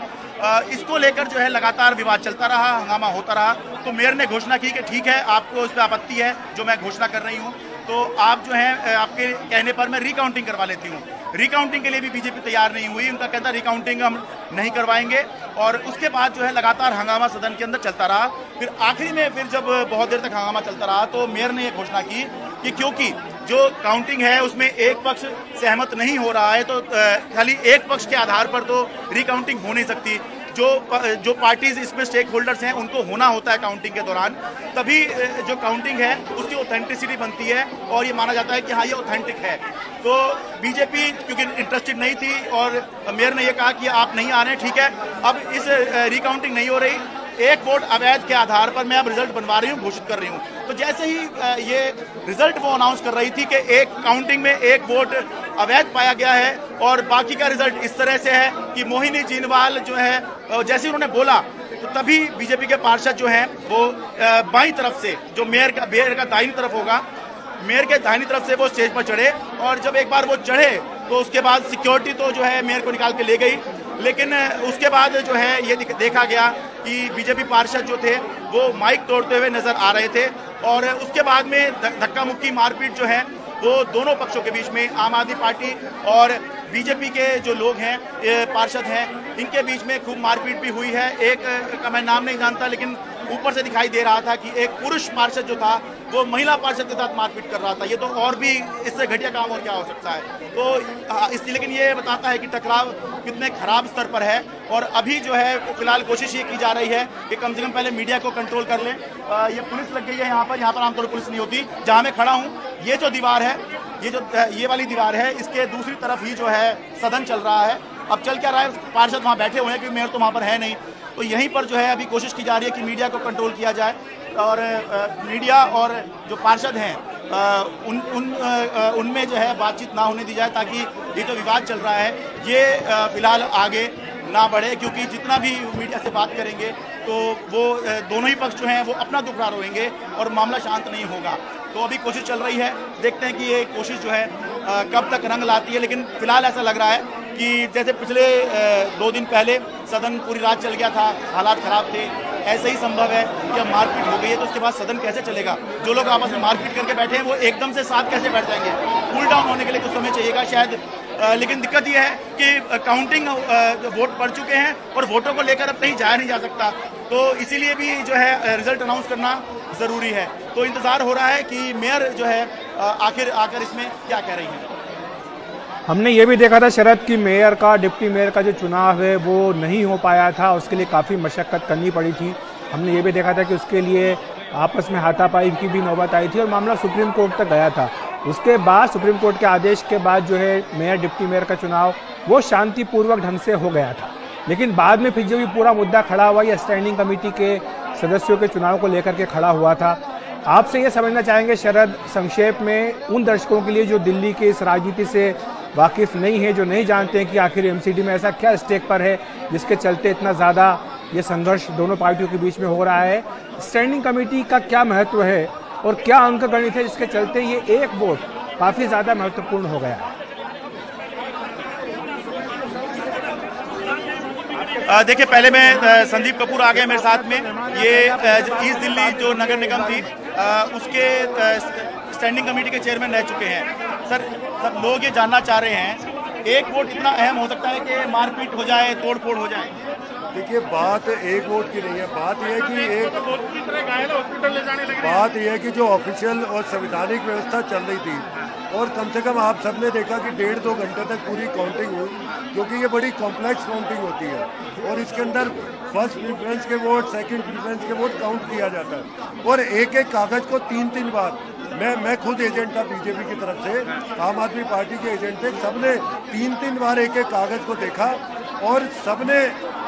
Speaker 1: इसको लेकर जो है लगातार विवाद चलता रहा, हंगामा होता रहा। तो मेयर ने घोषणा की कि ठीक है, आपको इस पर आपत्ति है जो मैं घोषणा कर रही हूँ, तो आप जो है आपके कहने पर मैं रिकाउंटिंग करवा लेती हूँ। रिकाउंटिंग के लिए भी बीजेपी तैयार नहीं हुई। उनका कहता रिकाउंटिंग हम नहीं करवाएंगे। और उसके बाद जो है लगातार हंगामा सदन के अंदर चलता रहा। फिर आखिरी में फिर जब बहुत देर तक हंगामा चलता रहा तो मेयर ने यह घोषणा की कि क्योंकि जो काउंटिंग है उसमें एक पक्ष सहमत नहीं हो रहा है तो खाली एक पक्ष के आधार पर तो रिकाउंटिंग हो नहीं सकती। जो पार्टीज इसमें स्टेक होल्डर्स हैं उनको होना होता है काउंटिंग के दौरान, तभी जो काउंटिंग है उसकी ऑथेंटिसिटी बनती है और ये माना जाता है कि हाँ ये ऑथेंटिक है। तो बीजेपी क्योंकि इंटरेस्टेड नहीं थी और मेयर ने ये कहा कि आप नहीं आ रहे, ठीक है, अब इस रिकाउंटिंग नहीं हो रही, एक वोट अवैध के आधार पर मैं अब रिजल्ट बनवा रही हूँ, घोषित कर रही हूँ। तो जैसे ही ये रिजल्ट वो अनाउंस कर रही थी कि एक काउंटिंग में एक वोट अवैध पाया गया है और बाकी का रिजल्ट इस तरह से है कि मोहिनी जीनवाल जो है, जैसे उन्होंने बोला तो तभी बीजेपी के पार्षद जो हैं वो बाईं तरफ से, जो मेयर का दाहिनी तरफ होगा, मेयर के दाहिनी तरफ से वो स्टेज पर चढ़े। और जब एक बार वो चढ़े तो उसके बाद सिक्योरिटी तो जो है मेयर को निकाल के ले गई। लेकिन उसके बाद जो है ये देखा गया कि बीजेपी पार्षद जो थे वो माइक तोड़ते हुए नजर आ रहे थे। और उसके बाद में धक्का मुक्की मारपीट जो है वो दोनों पक्षों के बीच में, आम आदमी पार्टी और बीजेपी के जो लोग हैं, पार्षद हैं, इनके बीच में खूब मारपीट भी हुई है। एक का मैं नाम नहीं जानता लेकिन ऊपर से दिखाई दे रहा था कि एक पुरुष पार्षद जो था वो महिला पार्षद के साथ मारपीट कर रहा था। ये तो और भी इससे घटिया काम और क्या हो सकता है। तो इसलिए लेकिन ये बताता है कि टकराव कितने खराब स्तर पर है। और अभी जो है फिलहाल कोशिश ये की जा रही है कि कम से कम पहले मीडिया को कंट्रोल कर लें। ये पुलिस लग गई है यहाँ पर आमतौर पर पुलिस नहीं होती। जहाँ मैं खड़ा हूँ ये जो दीवार है, ये वाली दीवार है, इसके दूसरी तरफ ही जो है सदन चल रहा है। अब चल क्या रहा है, पार्षद वहाँ बैठे हुए हैं क्योंकि मेयर तो वहाँ पर है नहीं। तो यहीं पर जो है अभी कोशिश की जा रही है कि मीडिया को कंट्रोल किया जाए और मीडिया और जो पार्षद हैं उनमें जो है बातचीत ना होने दी जाए ताकि ये जो विवाद चल रहा है ये फिलहाल आगे ना बढ़े। क्योंकि जितना भी मीडिया से बात करेंगे तो वो दोनों ही पक्ष जो हैं वो अपना दुखड़ा रोएंगे और मामला शांत नहीं होगा। तो अभी कोशिश चल रही है, देखते हैं कि ये कोशिश जो है कब तक रंग लाती है। लेकिन फिलहाल ऐसा लग रहा है कि जैसे पिछले 2 दिन पहले सदन पूरी रात चल गया था, हालात खराब थे, ऐसे ही संभव है कि अब मारपीट हो गई है तो उसके बाद सदन कैसे चलेगा। जो लोग आपस में मारपीट करके बैठे हैं वो एकदम से साथ कैसे बैठ जाएंगे। कूल डाउन होने के लिए कुछ समय चाहिएगा शायद। लेकिन दिक्कत यह है कि काउंटिंग वोट पड़ चुके हैं और वोटों को लेकर अब कहीं जाया नहीं जा सकता। तो इसीलिए भी जो है रिजल्ट अनाउंस करना जरूरी है। तो इंतजार हो रहा है कि मेयर जो है आखिर आकर इसमें क्या कह रही है।
Speaker 15: हमने ये भी देखा था शरद की मेयर का, डिप्टी मेयर का जो चुनाव है वो नहीं हो पाया था, उसके लिए काफ़ी मशक्कत करनी पड़ी थी। हमने ये भी देखा था कि उसके लिए आपस में हाथापाई की भी नौबत आई थी और मामला सुप्रीम कोर्ट तक गया था। उसके बाद सुप्रीम कोर्ट के आदेश के बाद जो है मेयर डिप्टी मेयर का चुनाव वो शांतिपूर्वक ढंग से हो गया था। लेकिन बाद में फिर जो भी पूरा मुद्दा खड़ा हुआ या स्टैंडिंग कमेटी के सदस्यों के चुनाव को लेकर के खड़ा हुआ था, आपसे ये समझना चाहेंगे शरद संक्षेप में उन दर्शकों के लिए जो दिल्ली के इस राजनीति से वाकिफ नहीं है, जो नहीं जानते हैं कि आखिर एमसीडी में ऐसा क्या स्टेक पर है जिसके चलते इतना ज़्यादा ये संघर्ष दोनों पार्टियों के बीच में हो रहा है। स्टैंडिंग कमेटी का क्या महत्व है और क्या अंक गणित है जिसके चलते ये एक वोट काफ़ी ज़्यादा महत्वपूर्ण हो गया है।
Speaker 1: देखिए पहले मैं संदीप कपूर आ गए मेरे साथ में। ये ईस्ट दिल्ली जो नगर निगम थी उसके स्टैंडिंग कमेटी के चेयरमैन रह चुके हैं। सर लोग ये जानना चाह रहे हैं एक वोट इतना अहम हो सकता है कि मारपीट हो जाए, तोड़फोड़ हो जाए।
Speaker 14: देखिए बात एक वोट की नहीं है, बात यह है कि जो ऑफिशियल और संवैधानिक व्यवस्था चल रही थी और कम से कम आप सबने देखा कि 1.5-2 घंटे तक पूरी काउंटिंग हुई, क्योंकि ये बड़ी कॉम्प्लेक्स काउंटिंग होती है और इसके अंदर फर्स्ट प्रेफरेंस के वोट, सेकंड प्रेफरेंस के वोट काउंट किया जाता है और एक एक कागज को 3-3 बार, मैं खुद एजेंट था बीजेपी की तरफ से, आम आदमी पार्टी के एजेंट थे, सबने 3-3 बार एक एक कागज को देखा और सबने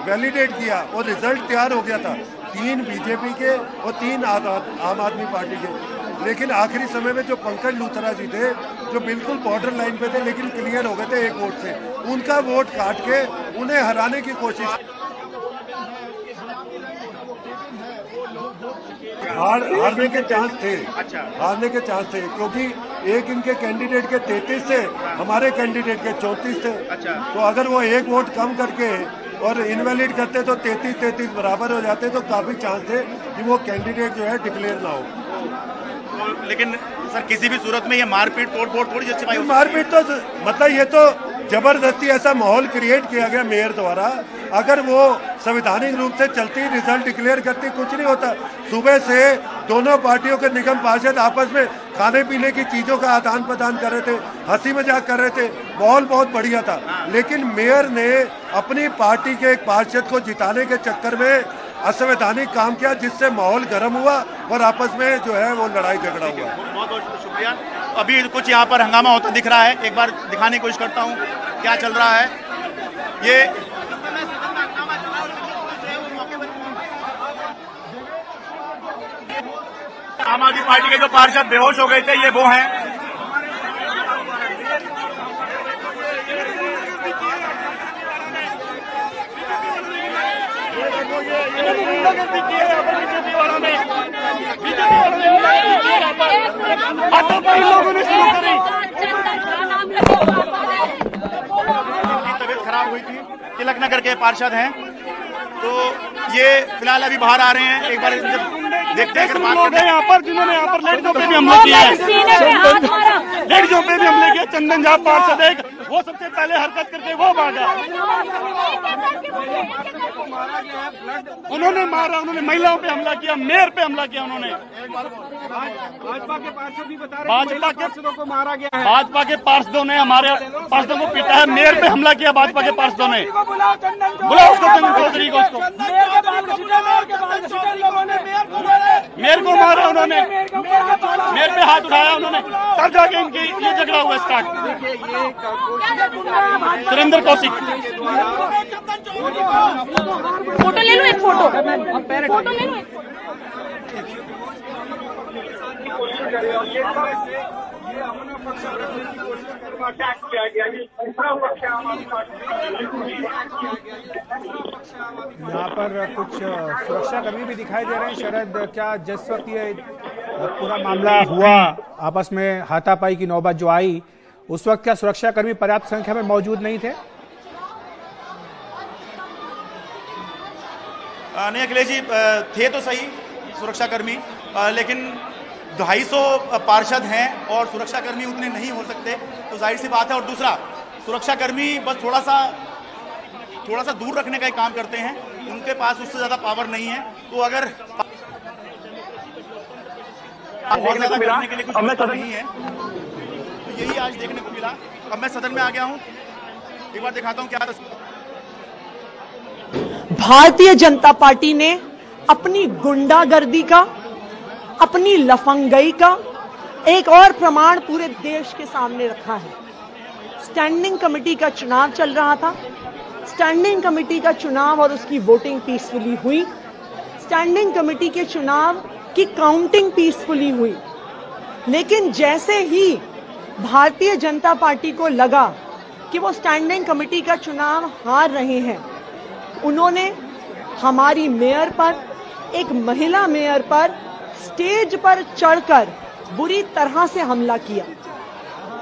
Speaker 14: वैलिडेट किया और रिजल्ट तैयार हो गया था, 3 बीजेपी के और 3 आम आदमी पार्टी के। लेकिन आखिरी समय में जो पंकज लूथरा जी थे, जो बिल्कुल बॉर्डर लाइन पे थे लेकिन क्लियर हो गए थे एक वोट से, उनका वोट काट के उन्हें हराने की कोशिश, हारने के चांस थे, हारने के चांस थे, क्योंकि एक इनके कैंडिडेट के 33 थे, हमारे कैंडिडेट के 34 थे। तो अगर वो एक वोट कम करके और इनवैलिड करते तो 33-33 बराबर हो जाते, तो काफी चांस थे कि वो कैंडिडेट जो है डिक्लेयर ना हो।
Speaker 1: लेकिन सर किसी भी सूरत में ये मारपीट तोड़फोड़ थोड़ी जस्टिफाई,
Speaker 14: मारपीट तो मतलब ये तो जबरदस्ती ऐसा माहौल क्रिएट किया गया मेयर द्वारा। अगर वो संवैधानिक रूप से चलती, रिजल्ट डिक्लेयर करती, कुछ नहीं होता। सुबह से दोनों पार्टियों के निगम पार्षद आपस में खाने पीने की चीजों का आदान प्रदान कर रहे थे, हंसी मजाक कर रहे थे, माहौल बहुत बढ़िया था। लेकिन मेयर ने अपनी पार्टी के एक पार्षद को जिताने के चक्कर में असंवैधानिक काम किया, जिससे माहौल गर्म हुआ और आपस में जो है वो लड़ाई झगड़ा हुआ।
Speaker 1: बहुत बहुत शुक्रिया। अभी कुछ यहाँ पर हंगामा होता दिख रहा है, एक बार दिखाने की कोशिश करता हूँ क्या चल रहा है। ये आम आदमी पार्टी के जो पार्षद बेहोश हो गए थे, ये वो हैं। तबीयत खराब हुई थी, तिलक नगर के पार्षद हैं, तो ये फिलहाल अभी बाहर आ रहे हैं। एक बार देखते हैं लोग हैं यहाँ पर जिन्होंने यहाँ पर लेडीजों पे भी हमला किया है, लेडीजों पे भी हमले किया। चंदन झा पार्षद एक, वो सबसे पहले हरकत करके वो भागा, उन्होंने मारा, उन्होंने महिलाओं पे हमला किया, मेयर पे हमला किया उन्होंने। भाजपा के पार्षद भी बता रहे हैं भाजपा के पार्षदों को मारा गया है, भाजपा के पार्षदों ने हमारे पार्षदों को पीटा है, मेयर पे हमला किया भाजपा के पार्षदों ने। बुलाओ उसको, चंदन चौधरी को, उसको मेयर को मारा उन्होंने, मेयर पे हाथ उठाया उन्होंने, तब जाके इनकी ये झगड़ा हुआ स्टार्ट। सुरेंद्र कौशिक,
Speaker 12: फोटो ले लो, एक फोटो ले लो।
Speaker 15: यहाँ पर कुछ सुरक्षा कर्मी भी दिखाई दे रहे हैं। शरद, क्या जिस वक्त ये पूरा मामला हुआ, आपस में हाथापाई की नौबत जो आई, उस वक्त क्या सुरक्षा कर्मी पर्याप्त संख्या में मौजूद नहीं थे?
Speaker 1: नहीं अखिलेश जी, थे तो सही सुरक्षा कर्मी, लेकिन 250 पार्षद हैं और सुरक्षा कर्मी उतने नहीं हो सकते, तो जाहिर सी बात है। और दूसरा, सुरक्षा कर्मी बस थोड़ा सा दूर रखने का ही काम करते हैं, उनके पास उससे ज्यादा पावर नहीं है। तो अगर बहुत ज्यादा करने के लिए कुछ नहीं है, तो यही आज देखने को मिला। अब मैं सदन में आ गया हूं, एक बार दिखाता हूं क्या।
Speaker 16: भारतीय जनता पार्टी ने अपनी गुंडागर्दी का, अपनी लफंगई का एक और प्रमाण पूरे देश के सामने रखा है। स्टैंडिंग कमेटी का चुनाव चल रहा था, स्टैंडिंग कमेटी का चुनाव और उसकी वोटिंग पीसफुली हुई, स्टैंडिंग कमेटी के चुनाव की काउंटिंग पीसफुली हुई। लेकिन जैसे ही भारतीय जनता पार्टी को लगा कि वो स्टैंडिंग कमेटी का चुनाव हार रहे हैं, उन्होंने हमारी मेयर पर, एक महिला मेयर पर स्टेज पर चढ़कर बुरी तरह से हमला किया।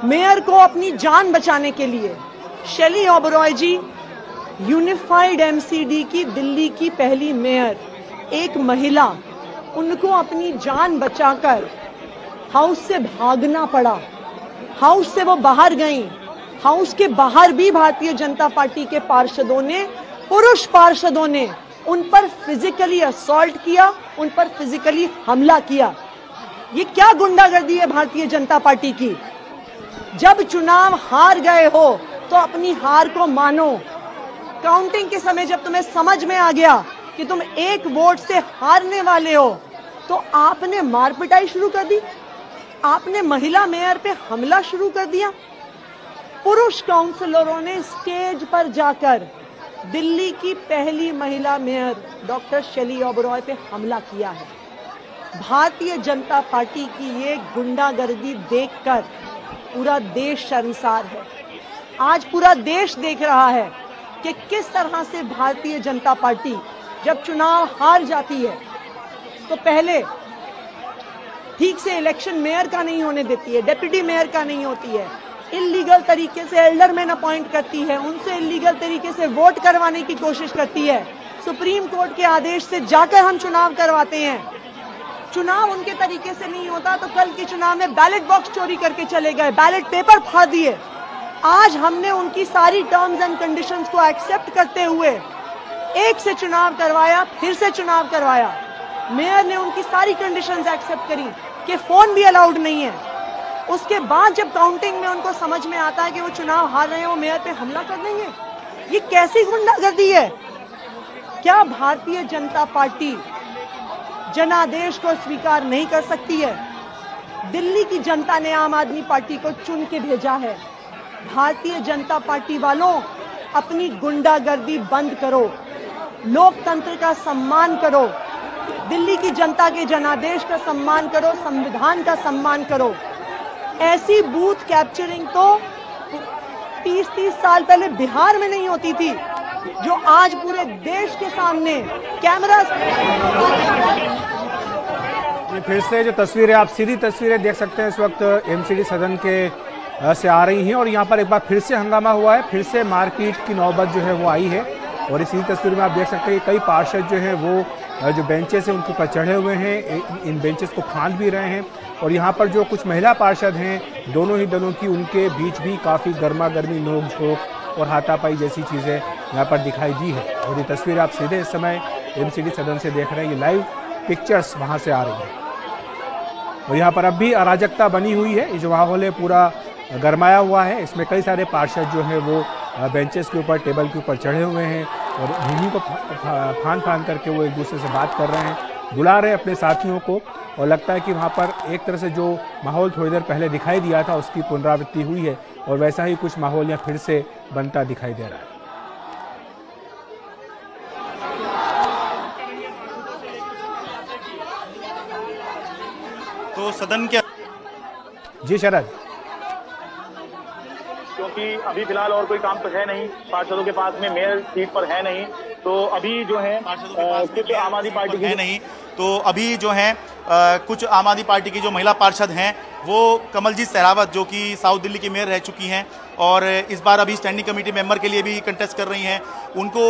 Speaker 16: मेयर को अपनी जान बचाने के लिए शैली ओबरॉय जी, यूनिफाइड एमसीडी की दिल्ली की पहली मेयर, एक महिला, उनको अपनी जान बचाकर हाउस से भागना पड़ा। हाउस से वो बाहर गईं, हाउस के बाहर भी भारतीय जनता पार्टी के पार्षदों ने पुरुष पार्षदों ने उन पर फिजिकली असॉल्ट किया, उन पर फिजिकली हमला किया। ये क्या गुंडागर्दी है भारतीय जनता पार्टी की? जब चुनाव हार गए हो तो अपनी हार को मानो। काउंटिंग के समय जब तुम्हें समझ में आ गया कि तुम एक वोट से हारने वाले हो, तो आपने मार पिटाई शुरू कर दी, आपने महिला मेयर पे हमला शुरू कर दिया। पुरुष काउंसलरों ने स्टेज पर जाकर दिल्ली की पहली महिला मेयर डॉक्टर शैली ओबरॉय पे हमला किया है। भारतीय जनता पार्टी की ये गुंडागर्दी देखकर पूरा देश शर्मसार है। आज पूरा देश देख रहा है कि किस तरह से भारतीय जनता पार्टी जब चुनाव हार जाती है तो पहले ठीक से इलेक्शन मेयर का नहीं होने देती है, डेप्यूटी मेयर का नहीं होती है, इल्लीगल तरीके से एल्डरमैन अपॉइंट करती है, उनसे इल्लीगल तरीके से वोट करवाने की कोशिश करती है। सुप्रीम कोर्ट के आदेश से जाकर हम चुनाव करवाते हैं। चुनाव उनके तरीके से नहीं होता तो कल के चुनाव में बैलेट बॉक्स चोरी करके चले गए, बैलेट पेपर फाड़ दिए। आज हमने उनकी सारी टर्म्स एंड कंडीशंस को एक्सेप्ट करते हुए एक से चुनाव करवाया, फिर से चुनाव करवाया। मेयर ने उनकी सारी कंडीशंस एक्सेप्ट करी कि फोन भी अलाउड नहीं है। उसके बाद जब काउंटिंग में उनको समझ में आता है कि वो चुनाव हार रहे हैं, वो मेयर पे हमला कर देंगे। ये कैसी गुंडागर्दी है? क्या भारतीय जनता पार्टी जनादेश को स्वीकार नहीं कर सकती है? दिल्ली की जनता ने आम आदमी पार्टी को चुन के भेजा है। भारतीय जनता पार्टी वालों, अपनी गुंडागर्दी बंद करो, लोकतंत्र का सम्मान करो, दिल्ली की जनता के जनादेश का सम्मान करो, संविधान का सम्मान करो। ऐसी बूथ कैप्चरिंग तो 30-30 साल पहले बिहार में नहीं होती थी, जो आज पूरे देश के सामने कैमरा।
Speaker 15: फिर से जो तस्वीरें, आप सीधी तस्वीरें देख सकते हैं इस वक्त एमसीडी सदन के से आ रही हैं और यहाँ पर एक बार फिर से हंगामा हुआ है, फिर से मारपीट की नौबत जो है वो आई है। और इसी तस्वीर में आप देख सकते हैं कि कई पार्षद जो हैं वो जो बेंचेस हैं उनके ऊपर चढ़े हुए हैं, इन बेंचेस को फांद भी रहे हैं। और यहाँ पर जो कुछ महिला पार्षद हैं दोनों ही दलों की, उनके बीच भी काफ़ी गर्मा गर्मी, नोक झोंक और हाथापाई जैसी चीज़ें यहाँ पर दिखाई दी है। और ये तस्वीर आप सीधे इस समय एमसीडी सदन से देख रहे हैं, ये लाइव पिक्चर्स वहाँ से आ रही हैं। और यहाँ पर अब भी अराजकता बनी हुई है, जो माहौल है पूरा गरमाया हुआ है। इसमें कई सारे पार्षद जो है वो बेंचेस के ऊपर, टेबल के ऊपर चढ़े हुए हैं और इन्हीं को फान करके वो एक दूसरे से बात कर रहे हैं, बुला रहे हैं अपने साथियों को। और लगता है कि वहाँ पर एक तरह से जो माहौल थोड़ी देर पहले दिखाई दिया था उसकी पुनरावृत्ति हुई है और वैसा ही कुछ माहौल यहाँ फिर से बनता दिखाई दे रहा है।
Speaker 1: तो सदन के
Speaker 15: जी शरद,
Speaker 17: क्योंकि अभी फिलहाल और कोई काम तो है नहीं, पार्षदों के पास में मेयर सीट पर है नहीं, तो अभी जो है कुछ आम आदमी पार्टी की
Speaker 1: है नहीं, तो अभी जो है कुछ आम आदमी पार्टी की जो महिला पार्षद हैं वो कमलजीत सहरावत, जो कि साउथ दिल्ली की मेयर रह चुकी हैं और इस बार अभी स्टैंडिंग कमेटी मेंबर के लिए भी कंटेस्ट कर रही हैं, उनको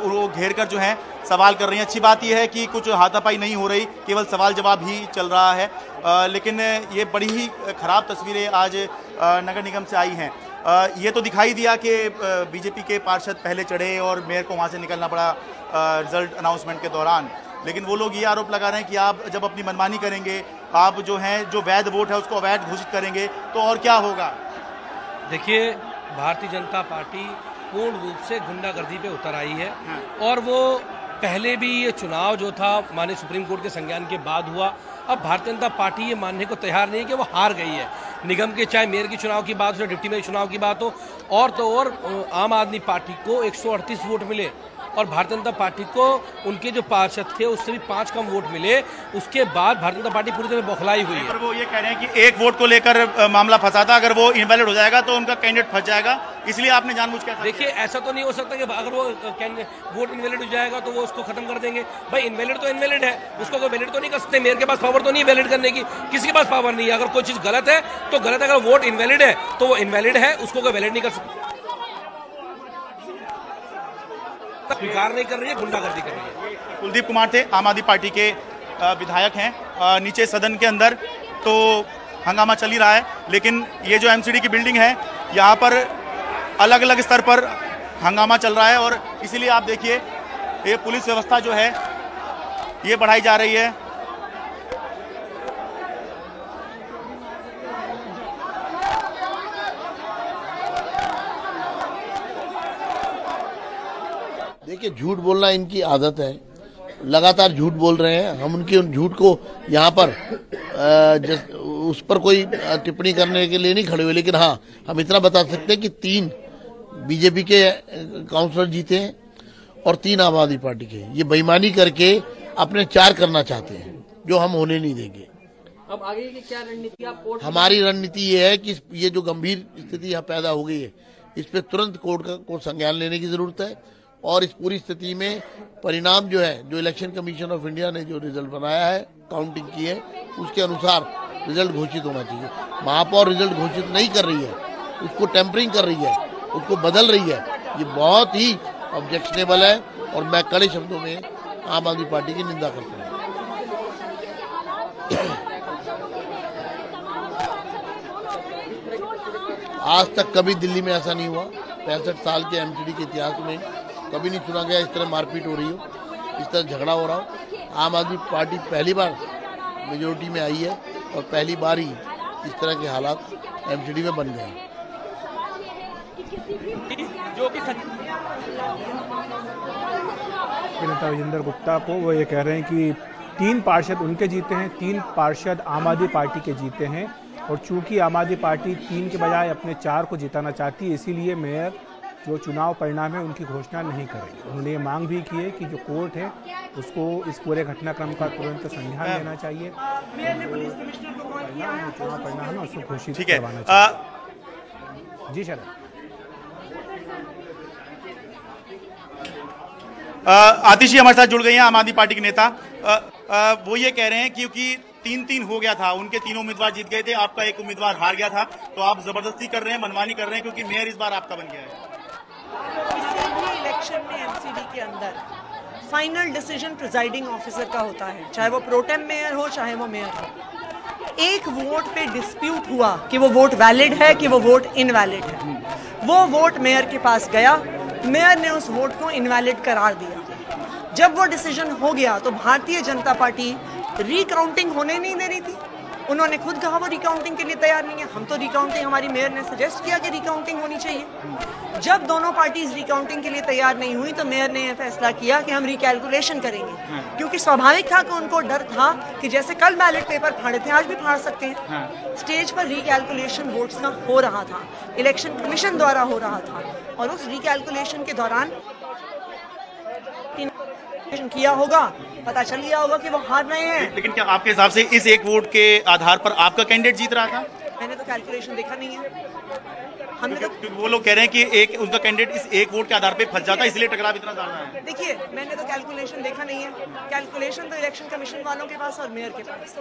Speaker 1: वो घेर कर जो है सवाल कर रही हैं। अच्छी बात यह है कि कुछ हाथापाई नहीं हो रही, केवल सवाल जवाब ही चल रहा है। लेकिन ये बड़ी ही खराब तस्वीरें आज नगर निगम से आई हैं। ये तो दिखाई दिया कि बीजेपी के पार्षद पहले चढ़े और मेयर को वहाँ से निकलना पड़ा रिजल्ट अनाउंसमेंट के दौरान। लेकिन वो लोग ये आरोप लगा रहे हैं कि आप जब अपनी मनमानी करेंगे, आप जो है जो वैध वोट है उसको अवैध घोषित करेंगे तो और क्या होगा।
Speaker 18: देखिए, भारतीय जनता पार्टी पूर्ण रूप से गुंडागर्दी पे उतर आई है और वो पहले भी ये चुनाव जो था माननीय सुप्रीम कोर्ट के संज्ञान के बाद हुआ। अब भारतीय जनता पार्टी ये मानने को तैयार नहीं है कि वो हार गई है। निगम के चाहे मेयर के चुनाव की बात हो, डिप्टी मेयर चुनाव की बात हो, और तो और आम आदमी पार्टी को 138 वोट मिले और भारतीय जनता पार्टी को उनके जो पार्षद थे उससे भी 5 कम वोट मिले। उसके बाद भारतीय जनता पार्टी पूरी तरह बौखलाई हुई है।
Speaker 1: वो ये कह रहे हैं कि एक वोट को लेकर मामला फंसा था, अगर वो इनवैलिड हो जाएगा तो उनका कैंडिडेट फंस जाएगा, इसलिए आपने जानबूझ के।
Speaker 18: देखिए, ऐसा तो नहीं हो सकता कि अगर वो वोट इनवैलिड हो जाएगा तो वो उसको खत्म कर देंगे। भाई इनवैलिड तो इनवैलिड है, उसको कोई वैलिड तो नहीं कर सकते। मेयर के पास पावर तो नहीं वैलिड करने की, किसी के पास पावर नहीं है। अगर कोई चीज गलत है तो गलत है, अगर वोट इनवैलिड है तो वो इनवैलिड है, उसको कोई वैलिड नहीं कर सकता। स्वीकार नहीं कर रही है, गुंडागर्दी कर रही है।
Speaker 1: कुलदीप कुमार थे, आम आदमी पार्टी के विधायक हैं। नीचे सदन के अंदर तो हंगामा चल ही रहा है, लेकिन ये जो एमसीडी की बिल्डिंग है यहाँ पर अलग अलग स्तर पर हंगामा चल रहा है और इसीलिए आप देखिए ये पुलिस व्यवस्था जो है ये बढ़ाई जा रही है।
Speaker 19: देखिए, झूठ बोलना इनकी आदत है, लगातार झूठ बोल रहे हैं। हम उनकी उन झूठ को यहाँ पर उस पर कोई टिप्पणी करने के लिए नहीं खड़े हुए, लेकिन हाँ, हम इतना बता सकते हैं कि 3 बीजेपी के काउंसलर जीते हैं और 3 आम आदमी पार्टी के। ये बेईमानी करके अपने 4 करना चाहते हैं, जो हम होने नहीं देंगे।
Speaker 11: अब आगे की क्या रणनीति आप कोर्ट?
Speaker 19: हमारी रणनीति ये है कि ये जो गंभीर स्थिति यहाँ पैदा हो गई है, इस पे तुरंत कोर्ट को संज्ञान लेने की जरूरत है और इस पूरी स्थिति में परिणाम जो है, जो इलेक्शन कमीशन ऑफ इंडिया ने जो रिजल्ट बनाया है, काउंटिंग की है, उसके अनुसार रिजल्ट घोषित होना चाहिए। महापौर रिजल्ट घोषित नहीं कर रही है, उसको टेम्परिंग कर रही है, उसको बदल रही है, ये बहुत ही ऑब्जेक्शनेबल है और मैं कड़े शब्दों में आम आदमी पार्टी की निंदा करता हूँ। आज तक कभी दिल्ली में ऐसा नहीं हुआ, 65 साल के एमसीडी के इतिहास में कभी नहीं सुना गया इस तरह मारपीट हो रही हो, इस तरह झगड़ा हो रहा हो। आम आदमी पार्टी पहली बार मेजोरिटी में आई है और पहली बार ही इस तरह के हालात एमसीडी में बन गए।
Speaker 15: नेता विजेंद्र गुप्ता को वो ये कह रहे हैं कि 3 पार्षद उनके जीते हैं, 3 पार्षद आम आदमी पार्टी के जीते हैं और चूंकि आम आदमी पार्टी 3 के बजाय अपने 4 को जिताना चाहती है, इसीलिए मेयर जो चुनाव परिणाम है उनकी घोषणा नहीं करेगी। उन्होंने ये मांग भी की है कि जो कोर्ट है उसको इस पूरे घटनाक्रम का तुरंत संज्ञान लेना चाहिए। चुनाव परिणाम है उसको घोषित करवाना चाहिए। जी शरद।
Speaker 1: आतिशी हमारे साथ जुड़ गई हैं, आम आदमी पार्टी के नेता। वो ये कह रहे हैं क्योंकि 3-3 हो गया था, उनके तीनों उम्मीदवार जीत गए थे, आपका एक उम्मीदवार हार गया था, तो आप जबरदस्ती कर रहे हैं, मनमानी कर रहे हैं क्योंकि मेयर इस बार आपका बन गया है।
Speaker 16: किसी भी इलेक्शन में एमसीडी के अंदर फाइनल डिसीजन प्रिजाइडिंग ऑफिसर का होता है, चाहे वो प्रोटेम मेयर हो चाहे वो मेयर हो। एक वोट पे डिस्प्यूट हुआ कि वो वोट वैलिड है कि वो वोट इनवैलिड है, वो वोट मेयर के पास गया, मेयर ने उस वोट को इनवैलिड करार दिया। जब वो डिसीजन हो गया तो भारतीय जनता पार्टी रिकाउंटिंग होने नहीं दे रही थी। उन्होंने खुद कहा वो रिकाउंटिंग के लिए तैयार नहीं है। हम तो रिकाउंटिंग, हमारी मेयर ने सजेस्ट किया कि रिकाउंटिंग होनी चाहिए। जब दोनों पार्टीज रिकाउंटिंग के लिए तैयार नहीं हुई तो मेयर ने यह फैसला किया कि हम रिकैलकुलेशन करेंगे, क्योंकि स्वाभाविक था कि उनको डर था कि जैसे कल बैलेट पेपर फाड़े थे आज भी फाड़ सकते हैं। स्टेज पर रिकैलकुलेशन वोट्स का हो रहा था, इलेक्शन कमीशन द्वारा हो रहा था और उस रिकैलकुलेशन के दौरान किया होगा, पता चल गया होगा कि वो हार रहे हैं।
Speaker 1: लेकिन क्या आपके हिसाब से इस एक वोट के आधार पर आपका कैंडिडेट जीत रहा था?
Speaker 16: मैंने तो कैलकुलेशन देखा नहीं है।
Speaker 1: हमने तो वो लोग कह रहे हैं कि एक उनका कैंडिडेट इस एक वोट के आधार पे फंस जाता है, इसलिए टकराव इतना ज्यादा है।
Speaker 16: देखिए, मैंने तो कैलकुलेशन देखा नहीं है। कैलकुलेशन तो इलेक्शन कमीशन वालों के पास और मेयर के पास।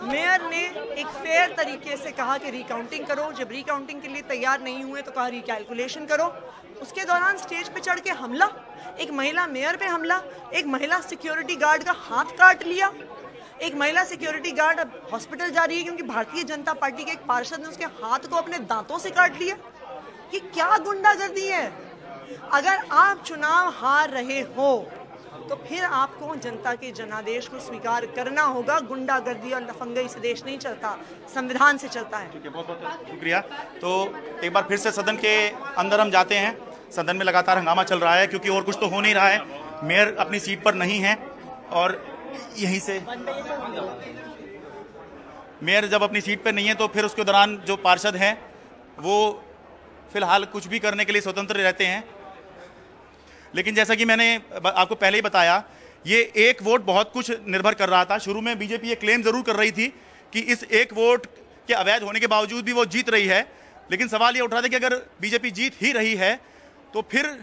Speaker 16: मेयर ने एक फेयर तरीके से कहा कि रिकाउंटिंग करो, जब रिकाउंटिंग के लिए तैयार नहीं हुए तो कहा रिकैलकुलेशन करो। उसके दौरान स्टेज पे चढ़ के हमला, एक महिला मेयर पे हमला, एक महिला सिक्योरिटी गार्ड का हाथ काट लिया, एक महिला सिक्योरिटी गार्ड अब हॉस्पिटल जा रही है क्योंकि भारतीय जनता पार्टी के एक पार्षद ने उसके हाथ को अपने दांतों से काट लिया। ये क्या गुंडागर्दी है? अगर आप चुनाव हार रहे हो तो फिर आपको जनता के जनादेश को स्वीकार करना होगा। गुंडागर्दी और लफंगई से देश नहीं चलता, संविधान से चलता है।
Speaker 1: ठीक है, बहुत बहुत शुक्रिया। तो एक बार फिर से सदन के अंदर हम जाते हैं। सदन में लगातार हंगामा चल रहा है क्योंकि और कुछ तो हो नहीं रहा है। मेयर अपनी सीट पर नहीं है और यहीं से मेयर जब अपनी सीट पर नहीं है तो फिर उसके दौरान जो पार्षद हैं वो फिलहाल कुछ भी करने के लिए स्वतंत्र रहते हैं। लेकिन जैसा कि मैंने आपको पहले ही बताया, ये एक वोट बहुत कुछ निर्भर कर रहा था। शुरू में बीजेपी ये क्लेम जरूर कर रही थी कि इस एक वोट के अवैध होने के बावजूद भी वो जीत रही है, लेकिन सवाल ये उठ रहा था कि अगर बीजेपी जीत ही रही है तो फिर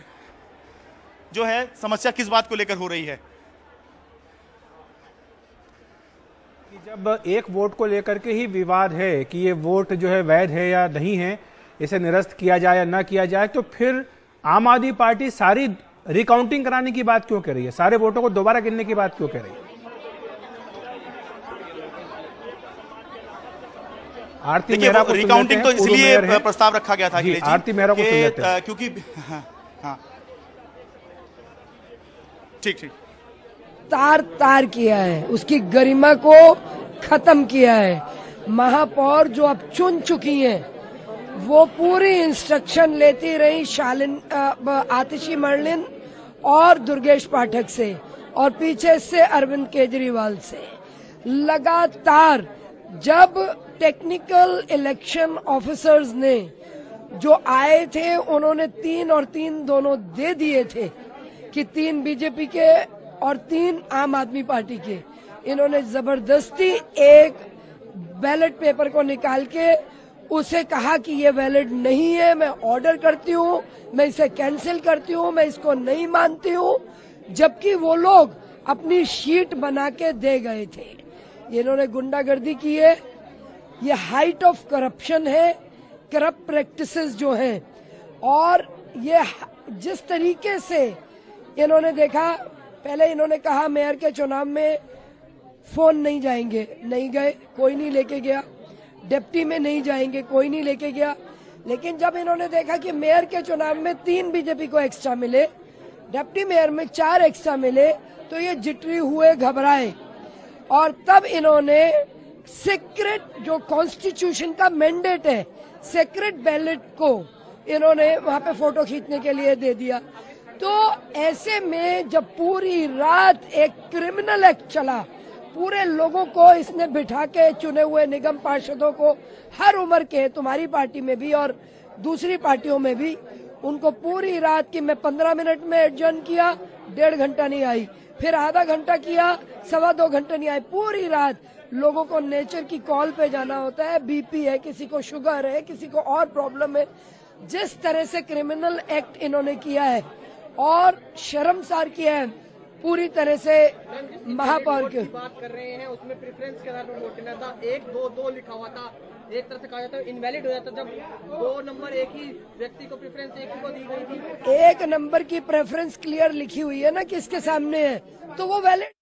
Speaker 1: जो है समस्या किस बात को लेकर हो रही है।
Speaker 15: जब एक वोट को लेकर के ही विवाद है कि ये वोट जो है वैध है या नहीं है, इसे निरस्त किया जाए या ना किया जाए, तो फिर आम आदमी पार्टी सारी रिकाउंटिंग कराने की बात क्यों कर रही है? सारे वोटों को दोबारा गिनने की बात क्यों कर रही है? आरती मेहरा को
Speaker 1: रिकाउंटिंग तो इसलिए प्रस्ताव रखा गया था
Speaker 15: आरती मेहरा को
Speaker 1: क्योंकि हाँ ठीक ठीक।
Speaker 20: तार किया है, उसकी गरिमा को खत्म किया है। महापौर जो अब चुन चुकी हैं, वो पूरी इंस्ट्रक्शन लेती रही शालिन आतिशी मर्लिन और दुर्गेश पाठक से और पीछे से अरविंद केजरीवाल से। लगातार जब टेक्निकल इलेक्शन ऑफिसर्स ने जो आए थे, उन्होंने 3 और 3 दोनों दे दिए थे कि 3 बीजेपी के और 3 आम आदमी पार्टी के। इन्होंने जबरदस्ती एक बैलेट पेपर को निकाल के उसे कहा कि ये वैलिड नहीं है, मैं ऑर्डर करती हूँ, मैं इसे कैंसिल करती हूँ, मैं इसको नहीं मानती हूँ, जबकि वो लोग अपनी शीट बना के दे गए थे। इन्होंने गुंडागर्दी की है, ये हाइट ऑफ करप्शन है, करप्ट प्रैक्टिसेस जो हैं। और ये जिस तरीके से इन्होंने देखा, पहले इन्होंने कहा मेयर के चुनाव में फोन नहीं जाएंगे, नहीं गए, कोई नहीं लेके गया। डिप्टी में नहीं जाएंगे, कोई नहीं लेके गया। लेकिन जब इन्होंने देखा कि मेयर के चुनाव में 3 बीजेपी को एक्स्ट्रा मिले, डिप्टी मेयर में 4 एक्स्ट्रा मिले, तो ये जिटरी हुए, घबराए। और तब इन्होंने सीक्रेट जो कॉन्स्टिट्यूशन का मैंडेट है, सीक्रेट बैलेट को इन्होंने वहां पे फोटो खींचने के लिए दे दिया। तो ऐसे में जब पूरी रात एक क्रिमिनल एक्ट चला, पूरे लोगों को इसने बिठा के, चुने हुए निगम पार्षदों को, हर उम्र के, तुम्हारी पार्टी में भी और दूसरी पार्टियों में भी, उनको पूरी रात की मैं 15 मिनट में एडजर्न किया, 1.5 घंटा नहीं आई, फिर आधा घंटा किया, 2.25 घंटे नहीं आई। पूरी रात लोगों को नेचर की कॉल पे जाना होता है, बीपी है, किसी को शुगर है, किसी को और प्रॉब्लम है। जिस तरह से क्रिमिनल एक्ट इन्होंने किया है और शर्मसार किया है पूरी तरह से महापौर के।
Speaker 11: बात कर रहे हैं उसमें प्रेफरेंस के आधार पर वोट देना था, 1 2 2 लिखा हुआ था, एक तरह से कहा जाता है इनवैलिड हो जाता जब 2 नंबर एक ही व्यक्ति को प्रेफरेंस एक ही को दी गई थी।
Speaker 20: 1 नंबर की प्रेफरेंस क्लियर लिखी हुई है ना, किसके सामने है, तो वो वैलिड